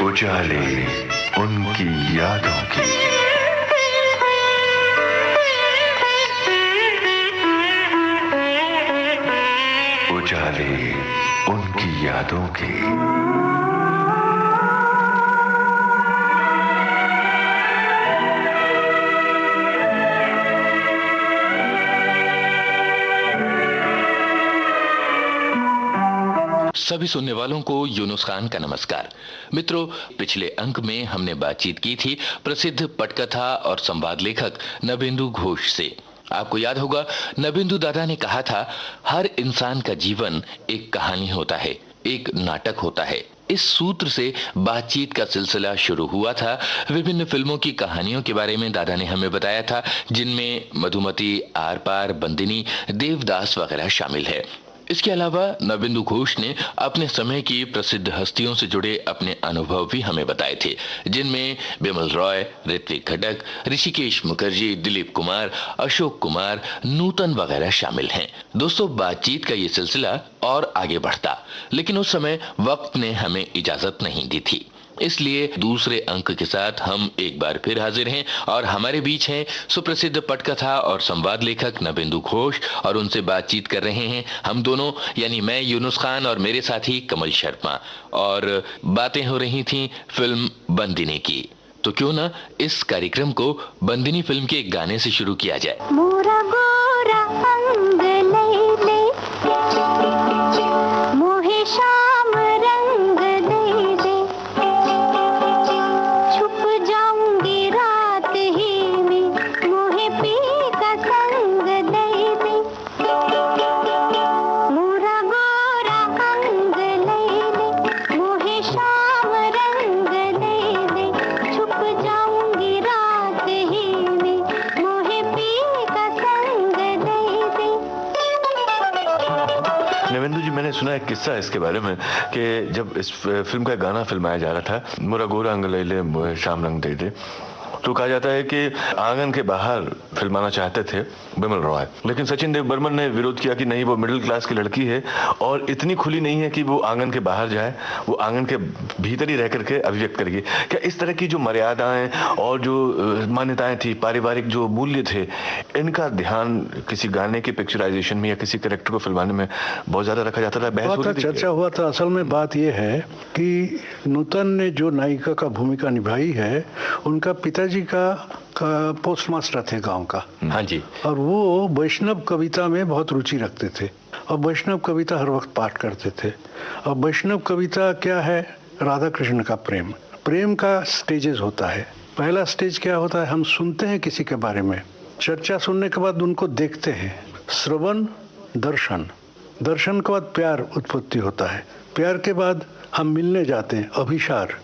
उजाले उनकी यादों की। उजाले उनकी यादों की। सभी सुनने वालों को यूनुस खान का नमस्कार। मित्रों, पिछले अंक में हमने बातचीत की थी प्रसिद्ध पटकथा और संवाद लेखक नवेंदु घोष से। आपको याद होगा, नवेंदु दादा ने कहा था, हर इंसान का जीवन एक कहानी होता है, एक नाटक होता है। इस सूत्र से बातचीत का सिलसिला शुरू हुआ था। विभिन्न फिल्मों की कहानियों के बारे में दादा ने हमें बताया था, जिनमें मधुमती, आर पार, बंदिनी, देवदास वगैरह शामिल है। इसके अलावा नवेंदु घोष ने अपने समय की प्रसिद्ध हस्तियों से जुड़े अपने अनुभव भी हमें बताए थे, जिनमें बिमल रॉय, ऋत्विक घटक, ऋषिकेश मुखर्जी, दिलीप कुमार, अशोक कुमार, नूतन वगैरह शामिल हैं। दोस्तों, बातचीत का ये सिलसिला और आगे बढ़ता, लेकिन उस समय वक्त ने हमें इजाजत नहीं दी थी। इसलिए दूसरे अंक के साथ हम एक बार फिर हाजिर हैं और हमारे बीच हैं सुप्रसिद्ध पटकथा और संवाद लेखक नवेंदु घोष, और उनसे बातचीत कर रहे हैं हम दोनों, यानी मैं यूनुस खान और मेरे साथी कमल शर्मा। और बातें हो रही थी फिल्म बंदिनी की। तो क्यों ना इस कार्यक्रम को बंदिनी फिल्म के एक गाने से शुरू किया जाए। मोरा गोरा अंग लैले, मोहे शाम रंग दे दे, छुप जाऊंगी रात ही में, मोहे पी का संग दे दे। मोरा गोरा अंग लैले, मोहे शाम रंग दे दे, छुप जाऊंगी रात ही में, मोहे पी का संग दे दे। नवेंदु जी, मैंने सुना एक किस्सा इसके बारे में कि जब इस फिल्म का गाना फिल्माया जा रहा था, मोरा गोरा अंग लैले मोहे शाम रंग दे दे, तो कहा जाता है कि आंगन के बाहर फिल्माना चाहते थे बिमल रॉय, लेकिन सचिन देव बर्मन ने विरोध किया कि नहीं, वो मिडिल क्लास की लड़की है और इतनी खुली नहीं है कि वो आंगन के बाहर जाए, वो आंगन के भीतर ही रह करके अभिव्यक्त करेगी। क्या इस तरह की जो मर्यादाएं और जो मान्यताएं थी, पारिवारिक जो मूल्य थे, इनका ध्यान किसी गाने के पिक्चराइजेशन में या किसी कैरेक्टर को फिल्माने में बहुत ज्यादा रखा जाता था? बहस होती थी, चर्चा हुआ था। असल में बात यह है कि नूतन ने जो नायिका का भूमिका निभाई है, उनका पिताजी का पोस्ट मास्टर थे गांव का। हाँ जी। और वो वैष्णव कविता में बहुत रुचि रखते थे और वैष्णव कविता हर वक्त पाठ करते थे। और वैष्णव कविता क्या है? राधा कृष्ण का प्रेम। प्रेम का स्टेजेस होता है। पहला स्टेज क्या होता है? हम सुनते हैं किसी के बारे में, चर्चा सुनने के बाद उनको देखते हैं, श्रवण, दर्शन, दर्शन के बाद प्यार उत्पत्ति होता है, प्यार के बाद हम मिलने जाते हैं, अभिसार,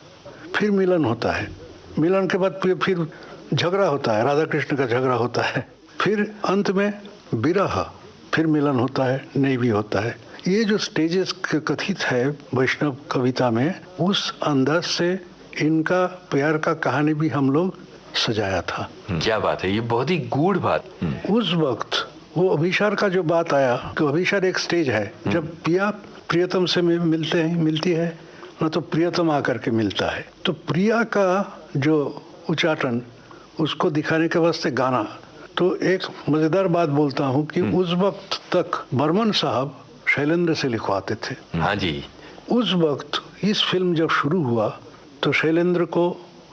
फिर मिलन होता है, मिलन के बाद फिर झगड़ा होता है, राधा कृष्ण का झगड़ा होता है, फिर अंत में विरह, फिर मिलन होता है, नहीं भी होता है। ये जो स्टेजेस कथित है वैष्णव कविता में, उस अंदाज से इनका प्यार का कहानी भी हम लोग सजाया था। क्या बात है, ये बहुत ही गूढ़ बात। उस वक्त वो अभिसार का जो बात आया कि अभिसार एक स्टेज है, जब पिया प्रियतम से मिलती है ना, तो प्रियतम आकर के मिलता है, तो प्रिया का जो उच्चाटन, उसको दिखाने के वास्ते गाना। तो एक मजेदार बात बोलता हूँ कि उस वक्त तक बर्मन साहब शैलेंद्र से लिखवाते थे। हाँ जी। उस वक्त इस फिल्म जब शुरू हुआ तो शैलेंद्र को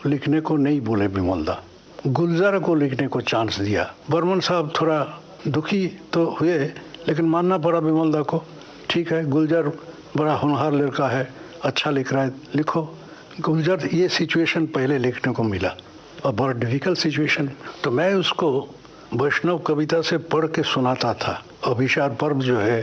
लिखने को नहीं बोले बिमलदा, गुलजार को लिखने को चांस दिया। बर्मन साहब थोड़ा दुखी तो हुए, लेकिन मानना पड़ा बिमलदा को। ठीक है, गुलजार बड़ा होनहार लड़का है, अच्छा लिख रहा है, लिखो। गुलजार, ये सिचुएशन पहले लिखने को मिला और बहुत डिफिकल्ट सिचुएशन। तो मैं उसको वैष्णव कविता से पढ़ के सुनाता था, अभिसार पर्व जो है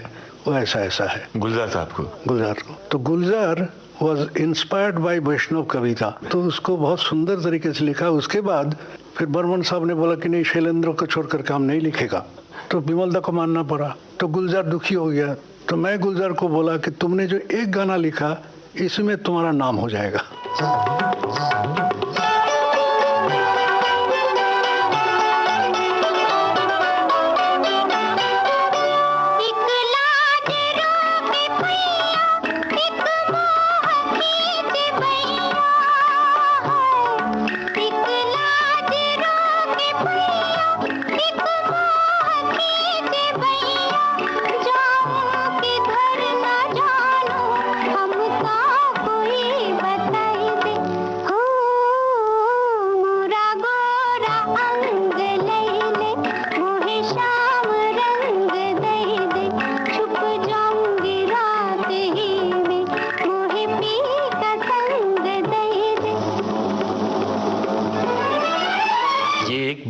वो ऐसा ऐसा है। गुलजार साहब को, गुलजार को। तो गुलजार वॉज इंस्पायर्ड बाय वैष्णव कविता, तो उसको बहुत सुंदर तरीके से लिखा। उसके बाद फिर बर्मन साहब ने बोला कि नहीं, शैलेंद्र को छोड़ करके हम नहीं लिखेगा, तो बिमलदा को मानना पड़ा। तो गुलजार दुखी हो गया। तो मैं गुलजार को बोला कि तुमने जो एक गाना लिखा, इसमें तुम्हारा नाम हो जाएगा। एक लाज रूप भैया, एक मोह खींच भैया,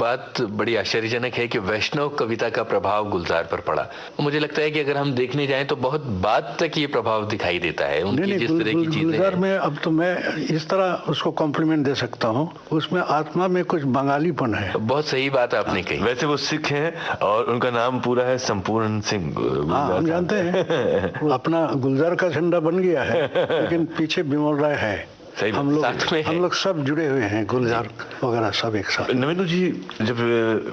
बात बड़ी आश्चर्यजनक है कि वैष्णव कविता का प्रभाव गुलजार पर पड़ा। मुझे लगता है कि अगर हम देखने जाएं तो बहुत बाद तक ये प्रभाव दिखाई देता है उनकी जिस तरह की चीजें गुलजार में अब तो मैं इस तरह उसको कॉम्प्लीमेंट दे सकता हूँ, उसमें आत्मा में कुछ बंगालीपन है। बहुत सही बात आपने कही। वैसे वो सिख हैं और उनका नाम पूरा है संपूर्ण सिंह। हाँ, हम जानते हैं वो अपना गुलजार का झंडा बन गया है, लेकिन पीछे बिमल राय है। सही हम लोग सब जुड़े हुए हैं, गुलजार वगैरह सब एक साथ। नवेंद्र जी, जब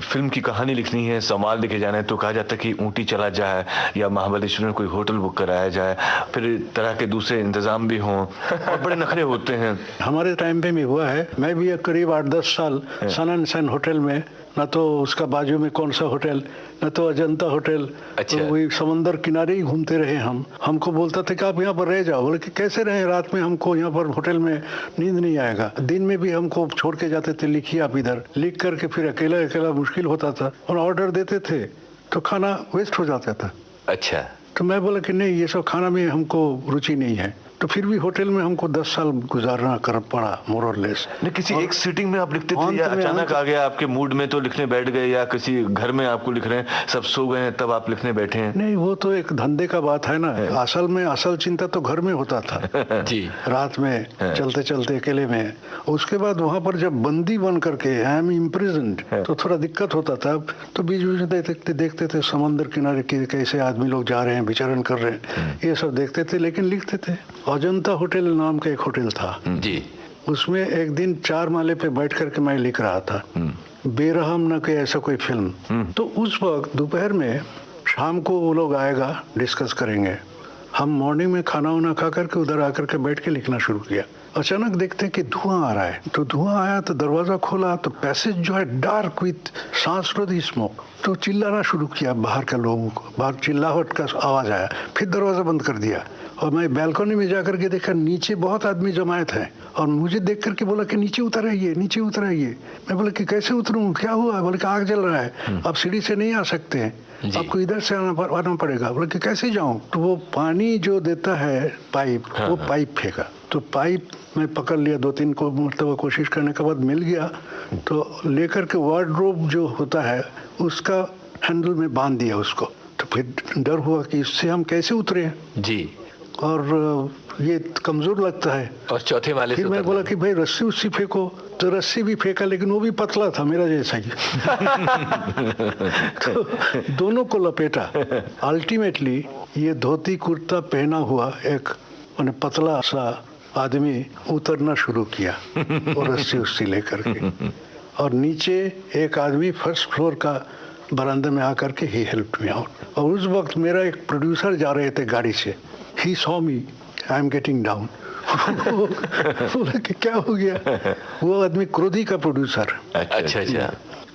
फिल्म की कहानी लिखनी है, सवाल लिखे जाना है, तो कहा जाता है कि ऊटी चला जाए या महाबलेश्वर में कोई होटल बुक कराया जाए, फिर तरह के दूसरे इंतजाम भी हों और बड़े नखरे होते हैं। हमारे टाइम पे भी हुआ है। मैं भी करीब 8-10 साल सन एंड सन होटल में, न तो उसका बाजू में कौन सा होटल, न तो अजंता होटल, अच्छा। तो वही समंदर किनारे ही घूमते रहे हम। हमको बोलता था कि आप यहाँ पर रह जाओ। बोले कि कैसे रहें, रात में हमको यहाँ पर होटल में नींद नहीं आएगा। दिन में भी हमको छोड़ के जाते थे, लिखिए आप इधर, लिख करके फिर अकेला अकेला मुश्किल होता था, और ऑर्डर देते थे तो खाना वेस्ट हो जाता था। अच्छा, तो मैं बोला कि नहीं, ये सब खाना में हमको रुचि नहीं है। तो फिर भी होटल में हमको 10 साल गुजारना कर पड़ा, मोर और लेस। किसी एक सीटिंग में आप लिखते थे या अचानक आ गया आपके मूड में तो लिखने बैठ गए, या किसी घर में आपको लिख रहे हैं, सब सो गए हैं तब आप लिखने बैठे हैं? नहीं, वो तो एक धंधे का बात है ना। असल में असल चिंता तो घर में होता था जी, रात में चलते चलते अकेले में। उसके बाद वहां पर जब बंदी बन करके आई एम इम्प्रिजन्ड, तो थोड़ा दिक्कत होता था। तो बीच बीच में देखते थे समंदर किनारे कैसे आदमी लोग जा रहे हैं, विचरण कर रहे हैं, ये सब देखते थे, लेकिन लिखते थे। अजंता होटल नाम का एक होटल था जी, उसमें एक दिन 4 माले पे बैठ करके मैं लिख रहा था बेरहम न के ऐसा कोई फिल्म। तो उस वक्त दोपहर में, शाम को वो लोग आएगा, डिस्कस करेंगे। हम मॉर्निंग में खाना वाना खा करके उधर आकर के बैठ के लिखना शुरू किया। अचानक देखते हैं कि धुआं आ रहा है, तो धुआं आया तो दरवाजा खोला तो पैसेज जो है डार्क विथ सांसरोधी स्मोक। तो चिल्लाना शुरू किया बाहर के लोगों को, बाहर चिल्लाहट का आवाज आया, फिर दरवाजा बंद कर दिया। और मैं बैल्कनी में जाकर के देखा नीचे बहुत आदमी जमायत है, और मुझे देख करके बोला कि नीचे उतर आइए, नीचे उतर आइए। मैं बोला कि कैसे उतरूं, क्या हुआ? बोले कि आग जल रहा है, आप सीढ़ी से नहीं आ सकते हैं, आपको इधर से आना पड़ेगा। बोले कि कैसे जाऊं? तो वो पानी जो देता है पाइप, वो पाइप फेंका। तो पाइप मैं पकड़ लिया, 2-3 को मतलब कोशिश करने के बाद मिल गया, तो लेकर के वार्डरोब जो होता है उसका हैंडल में बांध दिया उसको। तो फिर डर हुआ कि इससे हम कैसे उतरे जी, और ये कमजोर लगता है। और चौथे माले से फिर मैं बोला कि भाई रस्सी उस्सी फेंको, तो रस्सी भी फेंका, लेकिन वो भी पतला था मेरा जैसा ही। तो दोनों को लपेटा। अल्टीमेटली ये धोती कुर्ता पहना हुआ एक मैंने पतला सा आदमी उतरना शुरू किया और रस्सी उस्सी लेकर के, और नीचे एक आदमी फर्स्ट फ्लोर का बरामदे में आकर के ही हेल्प मी आउट। और उस वक्त मेरा एक प्रोड्यूसर जा रहे थे गाड़ी से, he saw me, I am getting down. बोला कि क्या हो गया? वो आदमी क्रोधी का प्रोड्यूसर। अच्छा,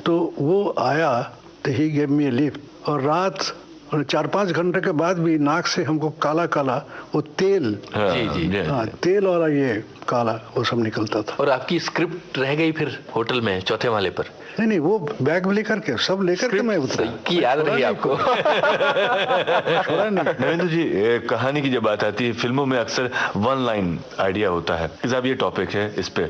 तो वो आया तो he gave me A lift, और रात 4-5 घंटे के बाद भी नाक से हमको काला काला वो तेल, तेल वाला ये काला वो सब निकलता था। और आपकी स्क्रिप्ट रह गई फिर होटल में चौथे माले पर? नहीं, वो बैग में लेकर के सब लेकर के मैं उतरा। की याद रही आपको? छोड़ा नहीं। नरेंद्र जी, कहानी की जब बात आती है, फिल्मों में अक्सर 1 लाइन आइडिया होता है कि साहब ये टॉपिक है, इस पे।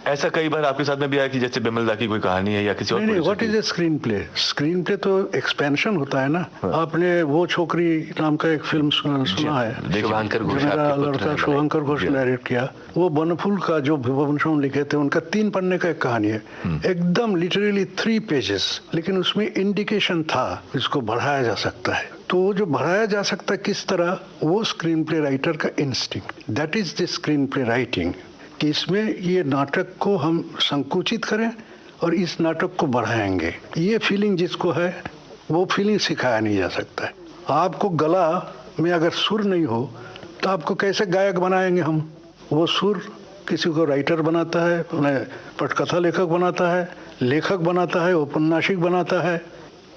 ऐसा कई बार आपके साथ में भी आया कि जैसे बिमल दा की कोई कहानी है या किसी और? नहीं, what is a screen play? Screen play तो एक्सपेंशन होता है ना। आपने वो छोकरी नाम का एक फिल्म सुना है, शुभंकर घोष, मेरा लड़का शुभंकर घोष ने डायरेक्ट किया। वो बनफूल का जो विभूषण लिखे थे, उनका 3 पन्ने का एक कहानी है, एकदम लिटरली 3 पेजेस, लेकिन उसमें इंडिकेशन था इसको बढ़ाया जा सकता है। तो वो जो बढ़ाया जा सकता है किस तरह, वो स्क्रीन प्ले राइटर का instinct, that is the screen play writing, कि इसमें ये नाटक को हम संकुचित करें और इस नाटक को बढ़ाएंगे। ये फीलिंग जिसको है, वो फीलिंग सिखाया नहीं जा सकता है। आपको गला में अगर सुर नहीं हो तो आपको कैसे गायक बनाएंगे हम? वो सुर किसी को राइटर बनाता है, उन्हें पटकथा लेखक बनाता है, लेखक बनाता है, औपन्यासिक बनाता है,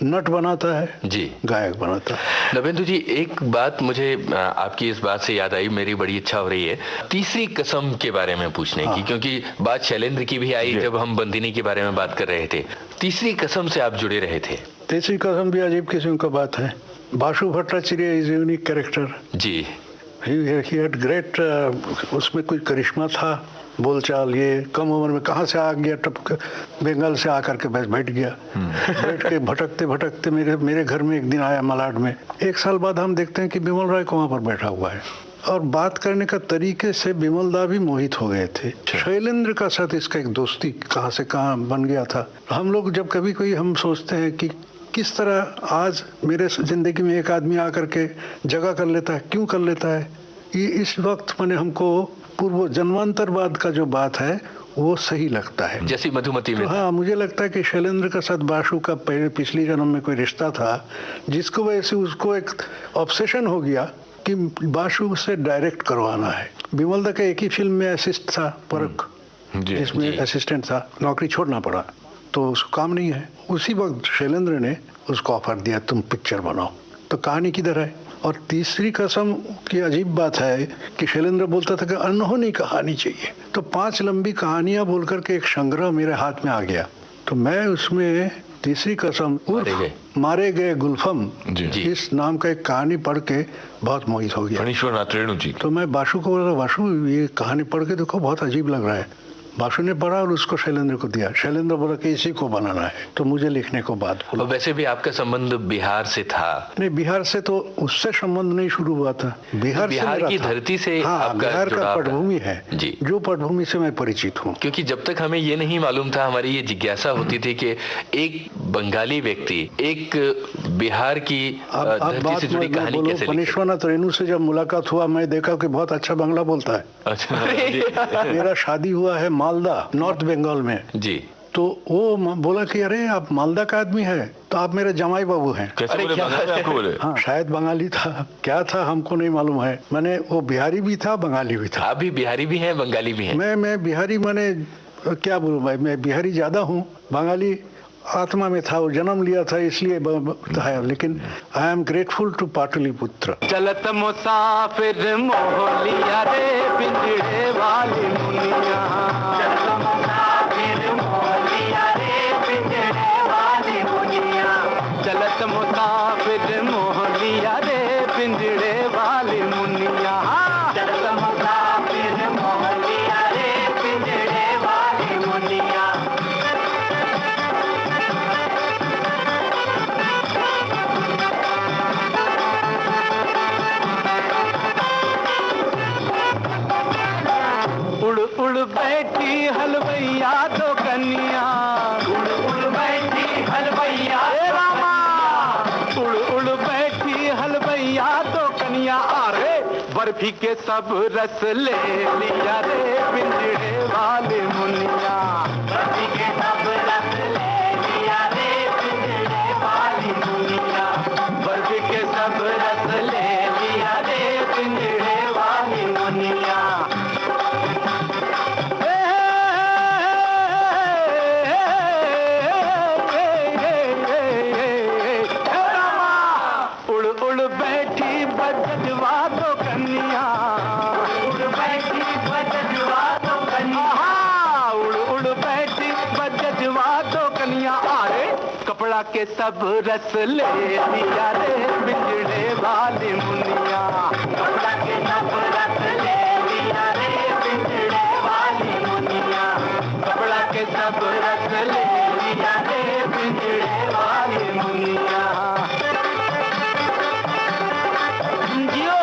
नट बनाता है, जी, गायक बनाता है। नवेंद्र जी, एक बात मुझे आपकी इस बात से याद आई, मेरी बड़ी इच्छा हो रही है तीसरी कसम के बारे में पूछने की, क्योंकि बात शैलेंद्र की भी आई जब हम बंदिनी के बारे में बात कर रहे थे। तीसरी कसम से आप जुड़े रहे थे। तीसरी कसम भी अजीब किस्म का बात है। Basu Bhattacharya is unique character. जी, ही हैड ग्रेट, उसमें कोई करिश्मा था, बोलचाल, ये कम उम्र में कहाँ से आ गया, टपक बंगाल से आकर के बस बैठ गया। बैठ के भटकते भटकते मेरे घर में एक दिन आया मलाड में। 1 साल बाद हम देखते हैं कि बिमल रॉय को वहाँ पर बैठा हुआ है, और बात करने का तरीके से बिमल दा भी मोहित हो गए थे। शैलेंद्र का साथ इसका एक दोस्ती कहाँ से कहाँ बन गया था। हम लोग जब कभी कोई हम सोचते हैं कि किस तरह आज मेरे जिंदगी में एक आदमी आकर के जगह कर लेता है, क्यों कर लेता है, ये इस वक्त मैंने हमको पूर्व जन्मांतर बाद का जो बात है वो सही लगता है, जैसी मधुमती में। तो हाँ, मुझे लगता है कि शैलेंद्र का साथ बाशु का पहले पिछली जन्म में कोई रिश्ता था, जिसको वजह से उसको एक ऑब्सेशन हो गया कि बाशु से डायरेक्ट करवाना है। बिमल दा का एक ही फिल्म में असिस्ट था, परख, जिसमें असिस्टेंट था, नौकरी छोड़ना पड़ा, तो उसको काम नहीं है। उसी वक्त शैलेंद्र ने उसको ऑफर दिया, तुम पिक्चर बनाओ। तो कहानी किधर है। और तीसरी कसम की अजीब बात है कि शैलेंद्र बोलता था कि अनहोनी कहानी चाहिए, तो 5 लंबी कहानियां बोल करके एक संग्रह मेरे हाथ में आ गया। तो मैं उसमें तीसरी कसम मारे गए गुलफम इस नाम का एक कहानी पढ़ के बहुत मोहित हो गया। फणीश्वरनाथ रेणु जी। तो मैं बाशु को बोला, बाशु ये कहानी पढ़ के देखो, बहुत अजीब लग रहा है। बाशु ने पढ़ा और उसको शैलेंद्र को दिया। शैलेंद्र बोला कि इसी को बनाना है, तो मुझे लिखने को बात बोला। और वैसे भी आपका संबंध बिहार से था? नहीं, बिहार से तो उससे संबंध नहीं शुरू हुआ था, बिहार की धरती से। हाँ, बिहार का पटभूमि है जी, जो पटभूमि से मैं परिचित हूँ। क्योंकि जब तक हमें ये नहीं मालूम था, हमारी ये जिज्ञासा होती थी कि एक बंगाली व्यक्ति एक बिहार की धरती से जुड़ी कहानी कैसे लिखे। फणीश्वरनाथ रेणु से जब मुलाकात हुआ, मैं देखा कि बहुत अच्छा बंगला बोलता है। अच्छा। मेरा शादी हुआ है मालदा, नॉर्थ बंगाल में जी। तो वो बोला कि अरे आप मालदा का आदमी है, तो आप मेरे जमाई बाबू हैं। कैसे बोले? हाँ, शायद बंगाली था, क्या था हमको नहीं मालूम है। मैंने वो बिहारी भी था, बंगाली भी था। आप भी बिहारी भी हैं, बंगाली भी हैं? मैं बिहारी, मैंने क्या बोलूं भाई, मैं बिहारी ज्यादा हूँ, बंगाली आत्मा में था, वो जन्म लिया था इसलिए है। लेकिन I am grateful to Pataliputra. चलत मुसाफिर मोहलिया रे पिंजड़े वाली मुनिया, चलत मुसाफिर मोहलिया रे पिंजड़े वाली मुनिया, चलत मुसाफिर मोहलिया रे पिंजड़े वाली मुनिया, चलत मुसाफिर मोहलिया रे पिंजड़े वाली मुनिया। उड़ उड़ बैठी हलवैया तो कन्या, उड़ उड़ बैठी हलवैया रामा, उड़ उड़ बैठी हलवैया तो कन्या। अरे बर्फी के सब रस ले लिया रे पिंजड़े वाले मुनिया, बर्फी के सब रस ले लिया रे पिंजड़े वाली मुनिया, बर्फी के सब रस ले लिया रे पिंजड़े वाली मुनिया। कपड़ा के सब रस ले लिया रे पिंजड़े वाली मुनिया, कपड़ा के सब रस ले लिया रे पिंजड़े वाली मुनिया, कपड़ा के सब रस ले लिया रे पिंजड़े वाली मुनिया। जियो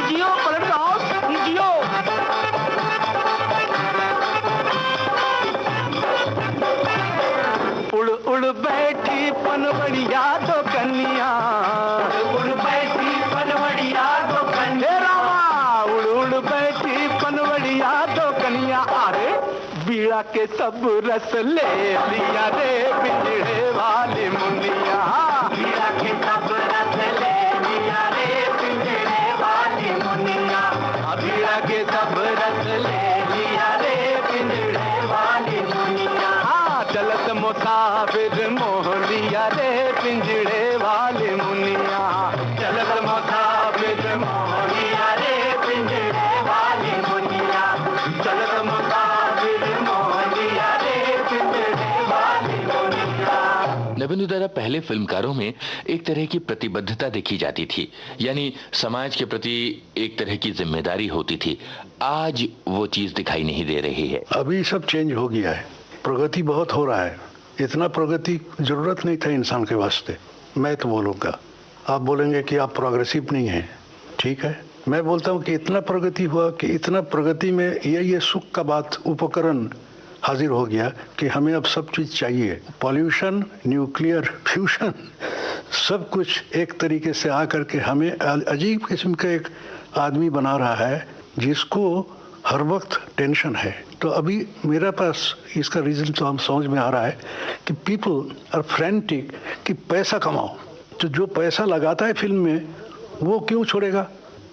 जियो पलट हाउस जियो। उड़ उड़ बैठी पनवड़िया तो कन्या, उड़ बैठी पनवड़िया तो कन्या रामा, उड़ उड़ बैठी पनवड़िया तो कन्या। अरे बीड़ा के सब रस ले लिया रे पिंजड़े वाली मुनिया, बीड़ा के सब रस ले लिया रे पिंजड़े वाली मुनिया, बीड़ा के सब रस ले लिया रे पिंजड़े वाली मुनिया। चलत मुसाफिर मोहलिया रे पिंजड़े वाली मुनिया, चलत मुसाफिर मोहलिया रे पिंजड़े वाली मुनिया, चलत मुसाफिर मोहलिया रे पिंजड़े वाली मुनिया। नवेंद्र दादा, पहले फिल्मकारों में एक तरह की प्रतिबद्धता देखी जाती थी, यानी समाज के प्रति एक तरह की जिम्मेदारी होती थी। आज वो चीज दिखाई नहीं दे रही है। अभी सब चेंज हो गया है, प्रगति बहुत हो रहा है। इतना प्रगति जरूरत नहीं था इंसान के वास्ते। मैं तो बोलूँगा, आप बोलेंगे कि आप प्रोग्रेसिव नहीं हैं, ठीक है। मैं बोलता हूँ कि इतना प्रगति हुआ कि इतना प्रगति में ये सुख का बात उपकरण हाजिर हो गया कि हमें अब सब चीज़ चाहिए। पॉल्यूशन, न्यूक्लियर फ्यूशन, सब कुछ एक तरीके से आकर के हमें अजीब किस्म का एक आदमी बना रहा है जिसको हर वक्त टेंशन है। तो अभी मेरे पास इसका रीज़न तो हम समझ में आ रहा है कि पीपल आर फ्रेंटिक कि पैसा कमाओ। तो जो पैसा लगाता है फिल्म में वो क्यों छोड़ेगा?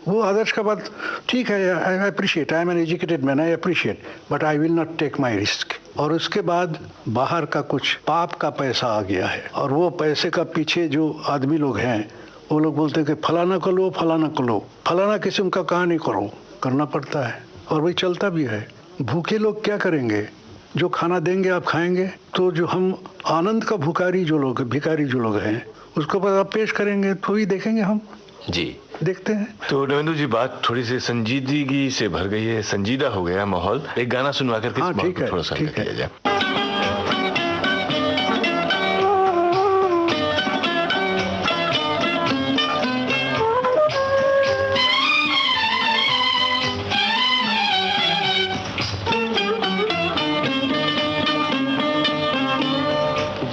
वो आदर्श का बात ठीक है, I appreciate, I am an educated man, I appreciate, but I will not take my risk. और उसके बाद बाहर का कुछ पाप का पैसा आ गया है, और वो पैसे का पीछे जो आदमी लोग हैं वो लोग बोलते हैं कि फलाना को लो, फलाना को लो, फलाना किस्म का कहानी करो, करना पड़ता है और वही चलता भी है। भूखे लोग क्या करेंगे? जो खाना देंगे आप खाएंगे। तो जो हम आनंद का भिखारी जो लोग हैं उसको पर आप पेश करेंगे तो ही देखेंगे हम जी। देखते हैं। तो नवेंद्र जी, बात थोड़ी सी संजीदगी से भर गई है, संजीदा हो गया माहौल। एक गाना सुनवा करके हाँ, इस माहौल ठीक को है, थोड़ा सा ठीक है। किया जाए।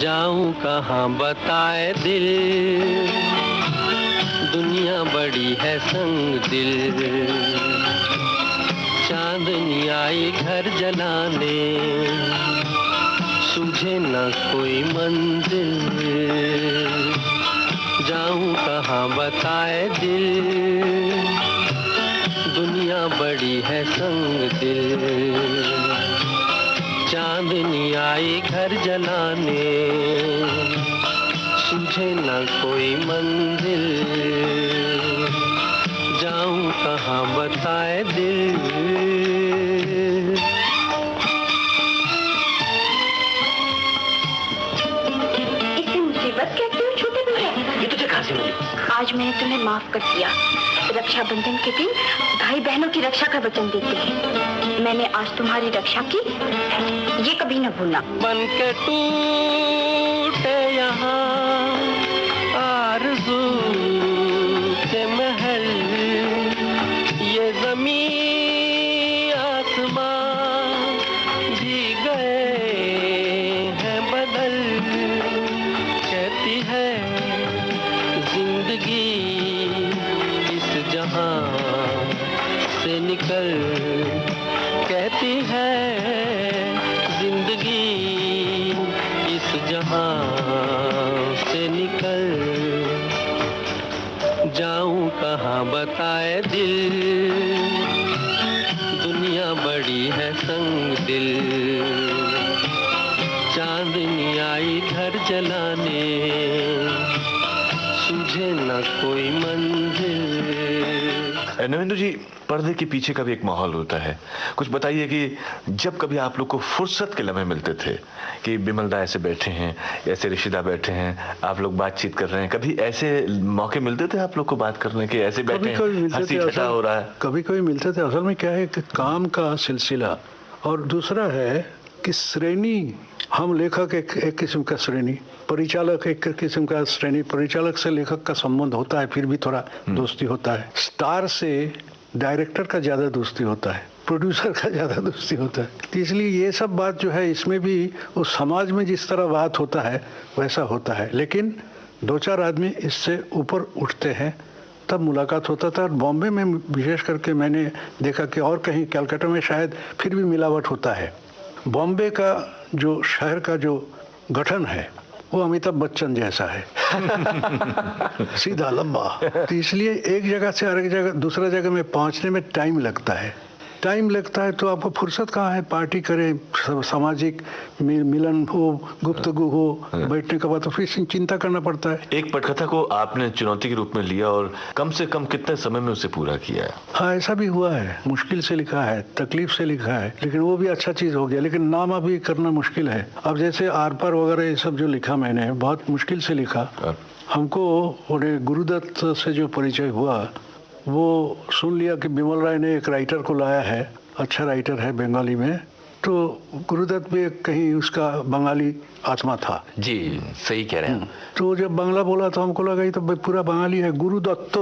जाऊं कहाँ बताए दिल, दुनिया बड़ी है संग दिल। चांदनी आई घर जलाने, सूझे न कोई मंजिल। जाऊं कहाँ बताए दिल, दुनिया बड़ी है संग दिल। चांदनी आई घर जलाने, सूझे न कोई मंजिल। जाऊं कहाँ बताए दिल। इतनी मुसीबत क्या क्यों छूटे भैया? ये तुझे कहाँ से मिली? आज मैंने तुम्हें माफ कर दिया। रक्षाबंधन के दिन भाई बहनों की रक्षा का वचन देते हैं। मैंने आज तुम्हारी रक्षा की, ये कभी न भूलना। बन के टूटे यहाँ आरज़ू के महल, ये ज़मीन आसमां भी गए हैं बदल। कहती है जिंदगी इस जहां से निकल, कहती है जिंदगी इस जहां से निकल। जाऊं कहाँ बताए दिल, दुनिया बड़ी है संग दिल। चांदनी आई घर जलाने, सूझे न कोई मंजिल। नवेंद्र जी, पर्दे के पीछे का भी एक माहौल होता है। कुछ बताइए कि जब कभी आप लोग को फुर्सत के लम्हे मिलते थे कि बिमल दा ऐसे बैठे हैं, ऐसे ऋषिदा बैठे हैं, आप लोग बातचीत कर रहे हैं, कभी ऐसे मौके मिलते थे आप लोग को बात करने के? ऐसे बैठे हैं, हंसी ठट्टा हो रहा है? कभी कभी मिलते थे। असल में क्या है कि काम का सिलसिला, और दूसरा है कि श्रेणी, हम लेखक एक किस्म का श्रेणी, परिचालक एक किस्म का श्रेणी। परिचालक से लेखक का संबंध होता है, फिर भी थोड़ा दोस्ती होता है। स्टार से डायरेक्टर का ज़्यादा दोस्ती होता है, प्रोड्यूसर का ज़्यादा दोस्ती होता है। तो इसलिए ये सब बात जो है, इसमें भी उस समाज में जिस तरह बात होता है वैसा होता है। लेकिन दो चार आदमी इससे ऊपर उठते हैं तब मुलाकात होता था। और बॉम्बे में विशेष करके मैंने देखा कि और कहीं कलकत्ता में शायद फिर भी मिलावट होता है। बॉम्बे का जो शहर का जो गठन है वो अमिताभ बच्चन जैसा है सीधा लंबा। तो इसलिए एक जगह से एक जगह दूसरा जगह में पहुंचने में टाइम लगता है। टाइम लगता है तो आपको फुर्सत कहाँ है, पार्टी करें, सामाजिक मिलन हो, गुफ्तगू हो, बैठने के बाद तो फिर चिंता करना पड़ता है। एक पटकथा को आपने चुनौती के रूप में लिया और कम से कम कितने समय में उसे पूरा किया है? हाँ, ऐसा भी हुआ है, मुश्किल से लिखा है, तकलीफ से लिखा है, लेकिन वो भी अच्छा चीज हो गया। लेकिन नाम अभी करना मुश्किल है। अब जैसे आर पार वगैरह ये सब जो लिखा मैंने, बहुत मुश्किल से लिखा। हमको गुरुदत्त से जो परिचय हुआ, वो सुन लिया कि बिमल राय ने एक राइटर को लाया है, अच्छा राइटर है बंगाली में, तो गुरुदत्त भी कहीं उसका बंगाली आत्मा था। जी, सही कह रहे हैं। तो जब बांग्ला बोला तो हमको लगा ये तो पूरा बंगाली है, गुरुदत्त।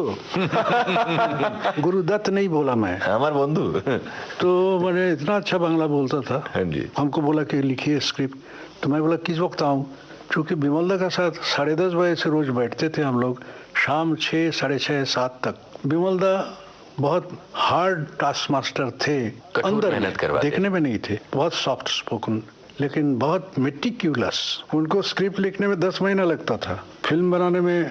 गुरुदत्त नहीं बोला मैं, हमारे बंधु। तो मैंने इतना अच्छा बांग्ला बोलता था। हाँ जी। हमको बोला कि लिखिए स्क्रिप्ट, तो मैं बोला किस वक्त आऊँ, क्योंकि बिमलदा का साथ 10:30 बजे से रोज बैठते थे हम लोग, शाम 6, 6:30, 7 तक। बिमलदा बहुत हार्ड टास्क मास्टर थे, अंदर मेहनत करवाते, देखने में नहीं थे, बहुत सॉफ्ट स्पोकन, लेकिन बहुत मेटिक्यूलस। उनको स्क्रिप्ट लिखने में 10 महीना लगता था, फिल्म बनाने में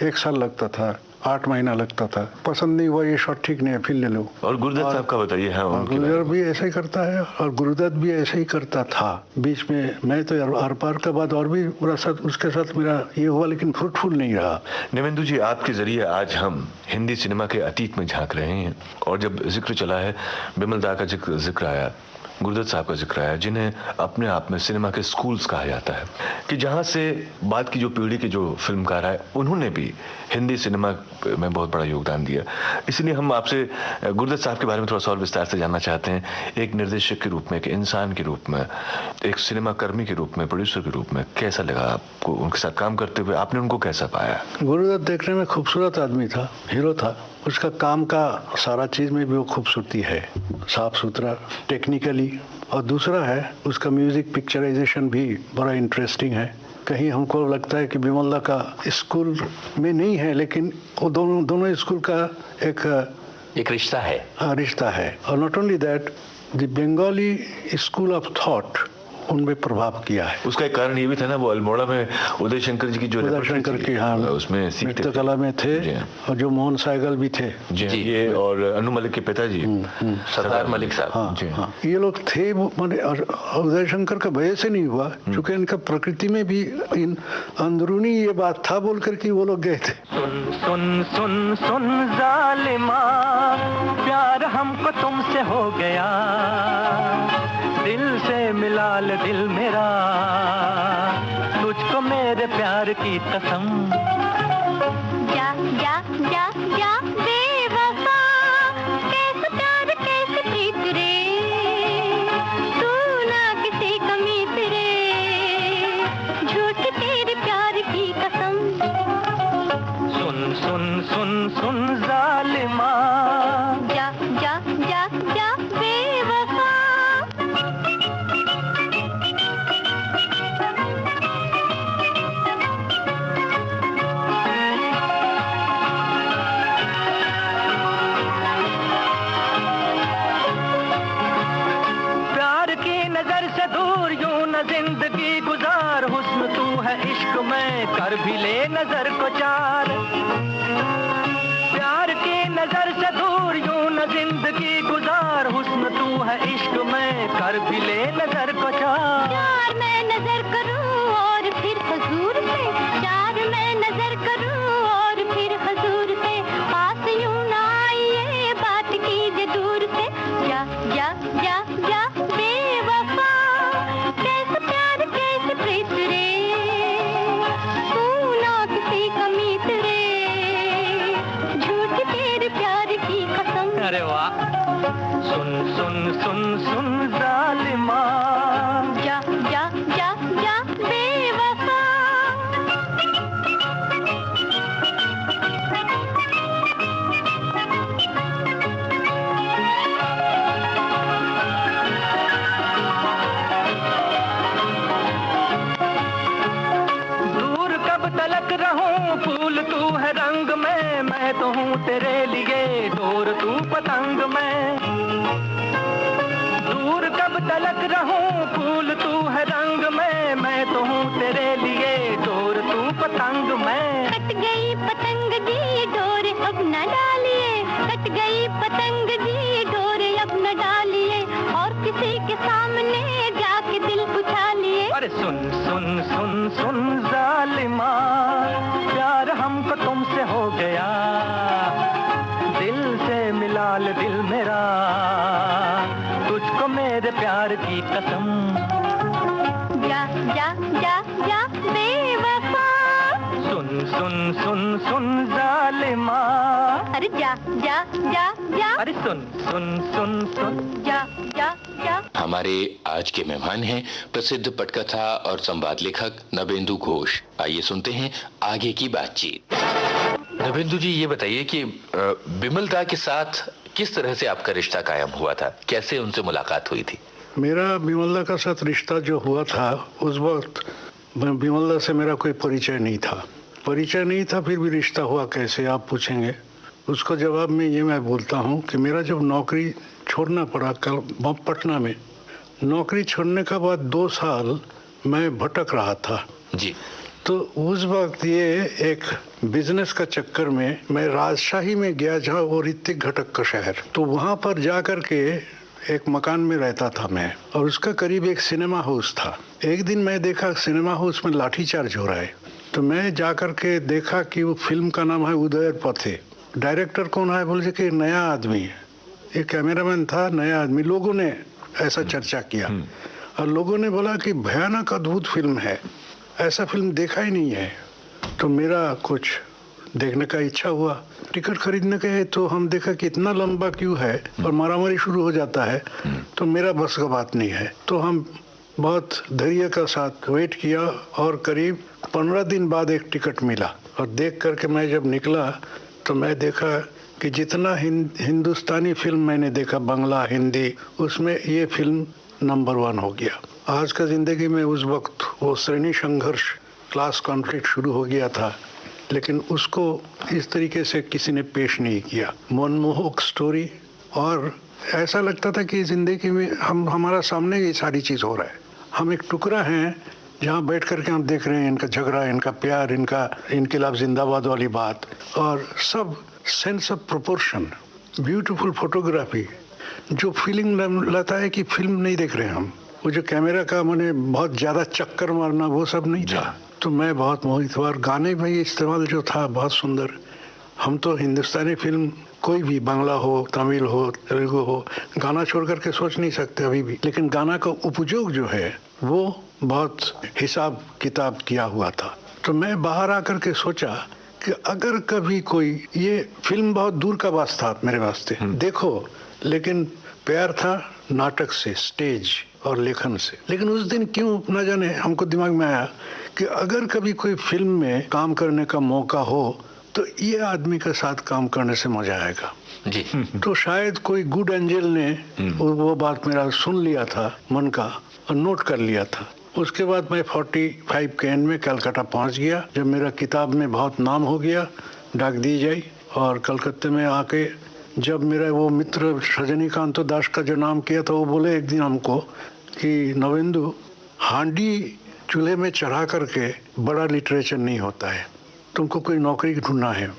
1 साल लगता था, 8 महीना लगता था। पसंद नहीं हुआ, ये शॉट ठीक नहीं है, फिर ले लो। और गुरुदत्त साहब का बताइए। हाँ, गुरुदत्त भी ऐसा ही करता है और गुरुदत्त भी ऐसे ही करता था। बीच में मैं तो आर पार के बाद और भी पूरा साथ उसके साथ मेरा ये हुआ, लेकिन फ्रूटफुल नहीं रहा। नवेंदु जी, आपके जरिए आज हम हिंदी सिनेमा के अतीत में झांक रहे हैं, और जब जिक्र चला है, बिमल दा का जिक्र आया, गुरुदत्त साहब का जिक्र आया, जिन्हें अपने आप में सिनेमा के स्कूल्स कहा जाता है, कि जहां से बाद की जो पीढ़ी के जो फिल्मकार आए, उन्होंने भी हिंदी सिनेमा में बहुत बड़ा योगदान दिया। इसलिए हम आपसे गुरुदत्त साहब के बारे में थोड़ा सा और विस्तार से जानना चाहते हैं, एक निर्देशक के रूप में, एक इंसान के रूप में, एक सिनेमा कर्मी के रूप में, प्रोड्यूसर के रूप में कैसा लगा आपको उनके साथ काम करते हुए? आपने उनको कैसा पाया? गुरुदत्त देखने में खूबसूरत आदमी था, हीरो था। उसका काम का सारा चीज में भी वो खूबसूरती है, साफ सुथरा, टेक्निकली। और दूसरा है उसका म्यूजिक पिक्चराइजेशन भी बड़ा इंटरेस्टिंग है। कहीं हमको लगता है कि बिमलदा का स्कूल में नहीं है, लेकिन वो दोनों स्कूल का एक रिश्ता है। रिश्ता है। और not only that, the Bengali school of thought उनमें प्रभाव किया है। उसका एक कारण ये भी था ना, वो अल्मोड़ा में उदय शंकर जी की जो उदय शंकर की, हाँ, उसमें नृत्य कला में थे, और जो मोहन साइगल भी थे जी, ये और अनु मलिक के पिताजी सरदार मलिक साहब। हाँ, हाँ, ये लोग थे। माने उदय शंकर का वजह से नहीं हुआ, क्योंकि इनका प्रकृति में भी इन अंदरूनी ये बात था, बोल करके वो लोग गए थे। सुन सुन सुन सुन जालिमा, प्यार हमको तुमसे हो गया, दिल से मिला ले दिल मेरा, तुझको मेरे प्यार की कसम। जा जा जा जा बेवफा, कैसे प्यार कैसे प्रीत रे, तू ना किसी कमीत रे, झूठ तेरे प्यार की कसम। सुन सुन सुन सुन जालिमा, जा जा जा जा बेवफा। जिंदगी गुजार, हुस्न तू है इश्क में, कर भी ले नजर को चार। प्यार की नजर से दूर यूं न जिंदगी गुजार, हुस्न तू है इश्क में, कर भी ले नजर को चार। चार मैं नजर करूं और फिर हुजूर से, चार मैं नजर करूं और फिर हुजूर से, पास यूं ना आइए बात कीजिए दूर से। जा जा जा जा बेवफा, कैसे प्यार कैसे प्रीत रे, तू ना किसी कमीत रे, झूठ तेरे प्यार की कसम। अरे वाह। सुन सुन सुन सुन जालिमा, जा जा जा जा बेवफा। दूर कब तलक रहूं, फूल तू है रंग में, मैं तो हूँ तेरे लिए डोर तू पतंग में। दूर कब तलक रहूं, फूल तू है रंग में, मैं तो हूँ तेरे लिए डोर तू पतंग में। कट गई पतंग जी डोर अब न डालिए, कट गई पतंग जी डोर अब न डालिए। सुन सुन जालिमा, प्यार हमको तुमसे हो गया, दिल से मिला ले दिल मेरा, तुझको मेरे प्यार की कसम। जा जा जा जा बेवफा, सुन सुन सुन सुन जालिमा, अरे जा जा जा जा, अरे सुन सुन सुन सुन। जा जा जा। हमारे आज के मेहमान हैं प्रसिद्ध पटकथा और संवाद लेखक नवेंदु घोष। आइए सुनते हैं आगे की बातचीत। नवेंदु जी, ये बताइए कि बिमल दा के साथ किस तरह से आपका रिश्ता कायम हुआ था, कैसे उनसे मुलाकात हुई थी? मेरा बिमलदा का साथ रिश्ता जो हुआ था, उस वक्त बिमलदा से मेरा कोई परिचय नहीं था। फिर भी रिश्ता हुआ कैसे, आप पूछेंगे। उसको जवाब में ये मैं बोलता हूँ कि मेरा जब नौकरी छोड़ना पड़ा कल पटना में, नौकरी छोड़ने के बाद 2 साल मैं भटक रहा था जी। तो उस वक्त ये एक बिजनेस का चक्कर में मैं राजशाही में गया, जहाँ वो ऋतिक घटक का शहर, तो वहाँ पर जा कर के एक मकान में रहता था मैं, और उसका करीब एक सिनेमा हाउस था। एक दिन मैं देखा सिनेमा हाउस में लाठीचार्ज हो रहा है, तो मैं जा कर के देखा कि वो फिल्म का नाम है उदय पथे। डायरेक्टर कौन है, बोले कि नया आदमी है, एक कैमरामैन था, नया आदमी। लोगों ने ऐसा चर्चा किया और लोगों ने बोला कि भयानक अद्भुत फिल्म है, ऐसा फिल्म देखा ही नहीं है। तो मेरा कुछ देखने का इच्छा हुआ, टिकट खरीदने के है, तो हम देखा कि इतना लंबा क्यों है और मारामारी शुरू हो जाता है, तो मेरा बस का बात नहीं है। तो हम बहुत धैर्य का साथ वेट किया और करीब 15 दिन बाद एक टिकट मिला, और देख करके मैं जब निकला तो मैं देखा कि जितना हिंदुस्तानी फिल्म मैंने देखा, बांग्ला, हिंदी, उसमें ये फिल्म नंबर 1 हो गया। आज का ज़िंदगी में उस वक्त वो श्रेणी संघर्ष, क्लास कॉन्फ्लिक्ट शुरू हो गया था, लेकिन उसको इस तरीके से किसी ने पेश नहीं किया। मनमोहक स्टोरी, और ऐसा लगता था कि ज़िंदगी में हमारा सामने ये सारी चीज़ हो रहा है, हम एक टुकड़ा हैं जहाँ बैठ करके हम देख रहे हैं इनका झगड़ा, इनका प्यार, इनका इनकलाब जिंदाबाद वाली बात, और सब sense of proportion, beautiful photography, जो फीलिंग लगता है कि फिल्म नहीं देख रहे हैं हम। वो जो कैमरा का मैंने बहुत ज़्यादा चक्कर मारना, वो सब नहीं था। तो मैं बहुत मोहित हुआ। गाने में इस्तेमाल जो था बहुत सुंदर। हम तो हिंदुस्तानी फिल्म कोई भी, बांग्ला हो, तमिल हो, तेलुगु हो, गाना छोड़ करके सोच नहीं सकते अभी भी, लेकिन गाना का उपयोग जो है वो बहुत हिसाब किताब किया हुआ था। तो मैं बाहर आकर के सोचा कि अगर कभी कोई, ये फिल्म बहुत दूर का बात था मेरे वास्ते, देखो, लेकिन प्यार था नाटक से, स्टेज और लेखन से। लेकिन उस दिन क्यों न जाने हमको दिमाग में आया कि अगर कभी कोई फिल्म में काम करने का मौका हो तो ये आदमी के साथ काम करने से मजा आएगा जी। तो शायद कोई गुड एंजल ने वो बात मेरा सुन लिया था मन का और नोट कर लिया था। उसके बाद मैं 45 के एंड में कलकत्ता पहुंच गया, जब मेरा किताब में बहुत नाम हो गया, डाक दी जाई, और कलकत्ते में आके जब मेरा वो मित्र रजनीकांत दास का जो नाम किया था, वो बोले एक दिन हमको कि नवेंदु, हांडी चूल्हे में चढ़ा करके बड़ा लिटरेचर नहीं होता है, तुमको कोई नौकरी ढूंढना है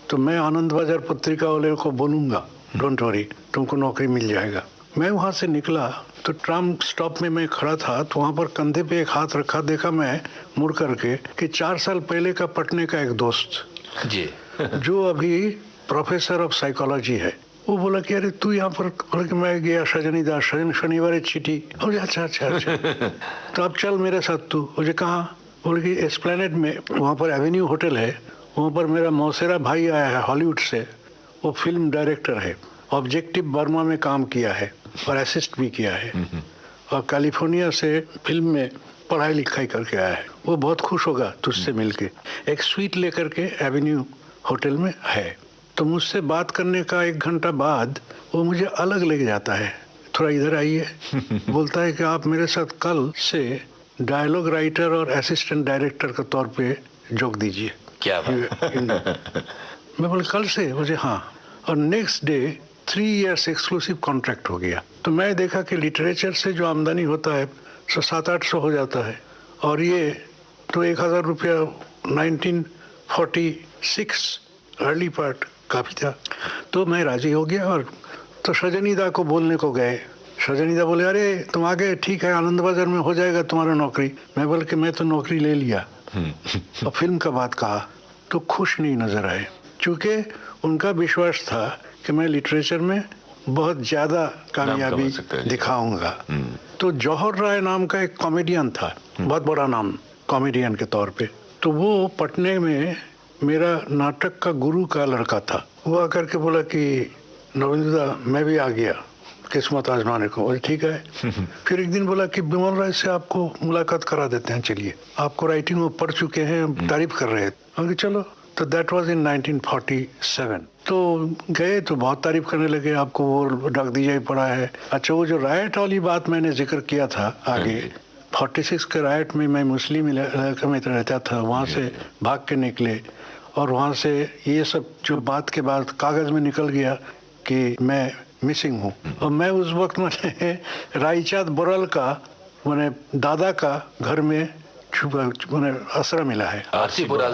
तो मैं आनंद बाजार पत्रिका वाले को बोलूँगा, डोंट वरी, तुमको नौकरी मिल जाएगा। मैं वहाँ से निकला तो ट्राम स्टॉप में मैं खड़ा था, तो वहाँ पर कंधे पे एक हाथ रखा, देखा मैं मुड़ करके कि 4 साल पहले का पटने का एक दोस्त जी जो अभी प्रोफेसर ऑफ साइकोलॉजी है, वो बोला कि अरे तू यहाँ पर, बोला कि मैं गया सजनी दास, शनिवार चिट्ठी। अच्छा अच्छा अच्छा तो अब चल मेरे साथ तू। मुझे कहाँ? बोले कि एस्प्लेनेड में, वहाँ पर एवेन्यू होटल है, वहाँ पर मेरा मौसेरा भाई आया है हॉलीवुड से, वो फिल्म डायरेक्टर है, ऑब्जेक्टिव बर्मा में काम किया है और असिस्ट भी किया है, और कैलिफोर्निया से फिल्म में पढ़ाई लिखाई करके आया है। वो बहुत खुश होगा तुझसे मिलके। एक स्वीट लेकर के एवेन्यू होटल में है। तो मुझसे बात करने का 1 घंटा बाद वो मुझे अलग ले जाता है, थोड़ा इधर आइए। बोलता है कि आप मेरे साथ कल से डायलॉग राइटर और असिस्टेंट डायरेक्टर के तौर पे जोग दीजिए। क्या बात? मैं बोले कल से? मुझे हाँ। और next day 3 years exclusive contract हो गया। तो मैं देखा कि लिटरेचर से जो आमदनी होता है 700-800 हो जाता है, और ये तो 1000 रुपया 1946 अर्ली पार्ट काफ़ी था। तो मैं राजी हो गया, और तो सजनी दा को बोलने को गए, सजनीदा बोले अरे तुम आगे ठीक है, आनंद बाजार में हो जाएगा तुम्हारा नौकरी। मैं बोल के मैं तो नौकरी ले लिया। और फिल्म का बात कहा तो खुश नहीं नजर आए, क्योंकि उनका विश्वास था कि मैं लिटरेचर में बहुत ज्यादा कामयाबी दिखाऊंगा। तो जौहर राय नाम का एक कॉमेडियन था, बहुत बड़ा नाम कॉमेडियन के तौर पे। तो वो पटने में मेरा नाटक का गुरु का लड़का था। वो आकर के बोला कि नवीनदा मैं भी आ गया किस्मत आजमाने को। बोले ठीक है। फिर एक दिन बोला कि बिमल राय से आपको मुलाकात करा देते हैं, चलिए, आपको राइटिंग वो पढ़ चुके हैं, तारीफ कर रहे थे। चलो, तो दैट वाज इन 1947। तो गए तो बहुत तारीफ करने लगे, आपको वो डक दीजिए पड़ा है। अच्छा, वो जो रायट वाली बात मैंने जिक्र किया था आगे, 46 के रायट में मैं मुस्लिम इलाके में रहता था, वहाँ से भाग के निकले और वहाँ से ये सब जो बात के बाद कागज में निकल गया कि मैं मिसिंग हूँ। और मैं उस वक्त मैंने रायचांद बोरल का मैंने दादा का घर में मैंने आसरा मिला है, आरसी बुराल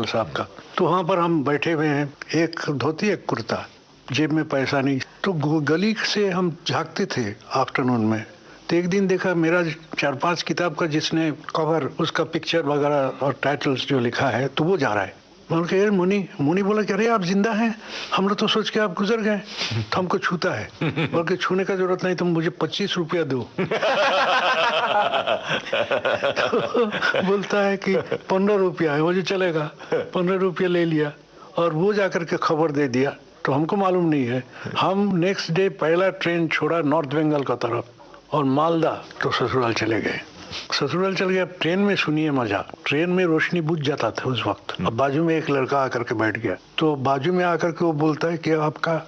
साहब का। तो वहाँ पर हम बैठे हुए हैं, एक धोती एक कुर्ता, जेब में पैसा नहीं। तो गली से हम झांकते थे आफ्टरनून में। तो एक दिन देखा मेरा 4-5 किताब का जिसने कवर उसका पिक्चर वगैरह और टाइटल्स जो लिखा है, तो वो जा रहा है। मैंने कहा यार मुनी बोला कि अरे आप जिंदा हैं, हम लोग तो सोच के आप गुजर गए। तो हमको छूता है, बल्कि छूने का जरूरत नहीं, तुम मुझे 25 रुपया दो। तो बोलता है कि 15 रुपया है, मुझे चलेगा। 15 रुपया ले लिया और वो जाकर के खबर दे दिया। तो हमको मालूम नहीं है। हम नेक्स्ट डे पहला ट्रेन छोड़ा नॉर्थ बंगाल का तरफ और मालदा, तो ससुराल चले गए। ससुराल चल गया। ट्रेन में सुनिए मजा, ट्रेन में रोशनी बुझ जाता था उस वक्त। अब बाजू में एक लड़का आकर के बैठ गया। तो बाजू में आकर के वो बोलता है कि आपका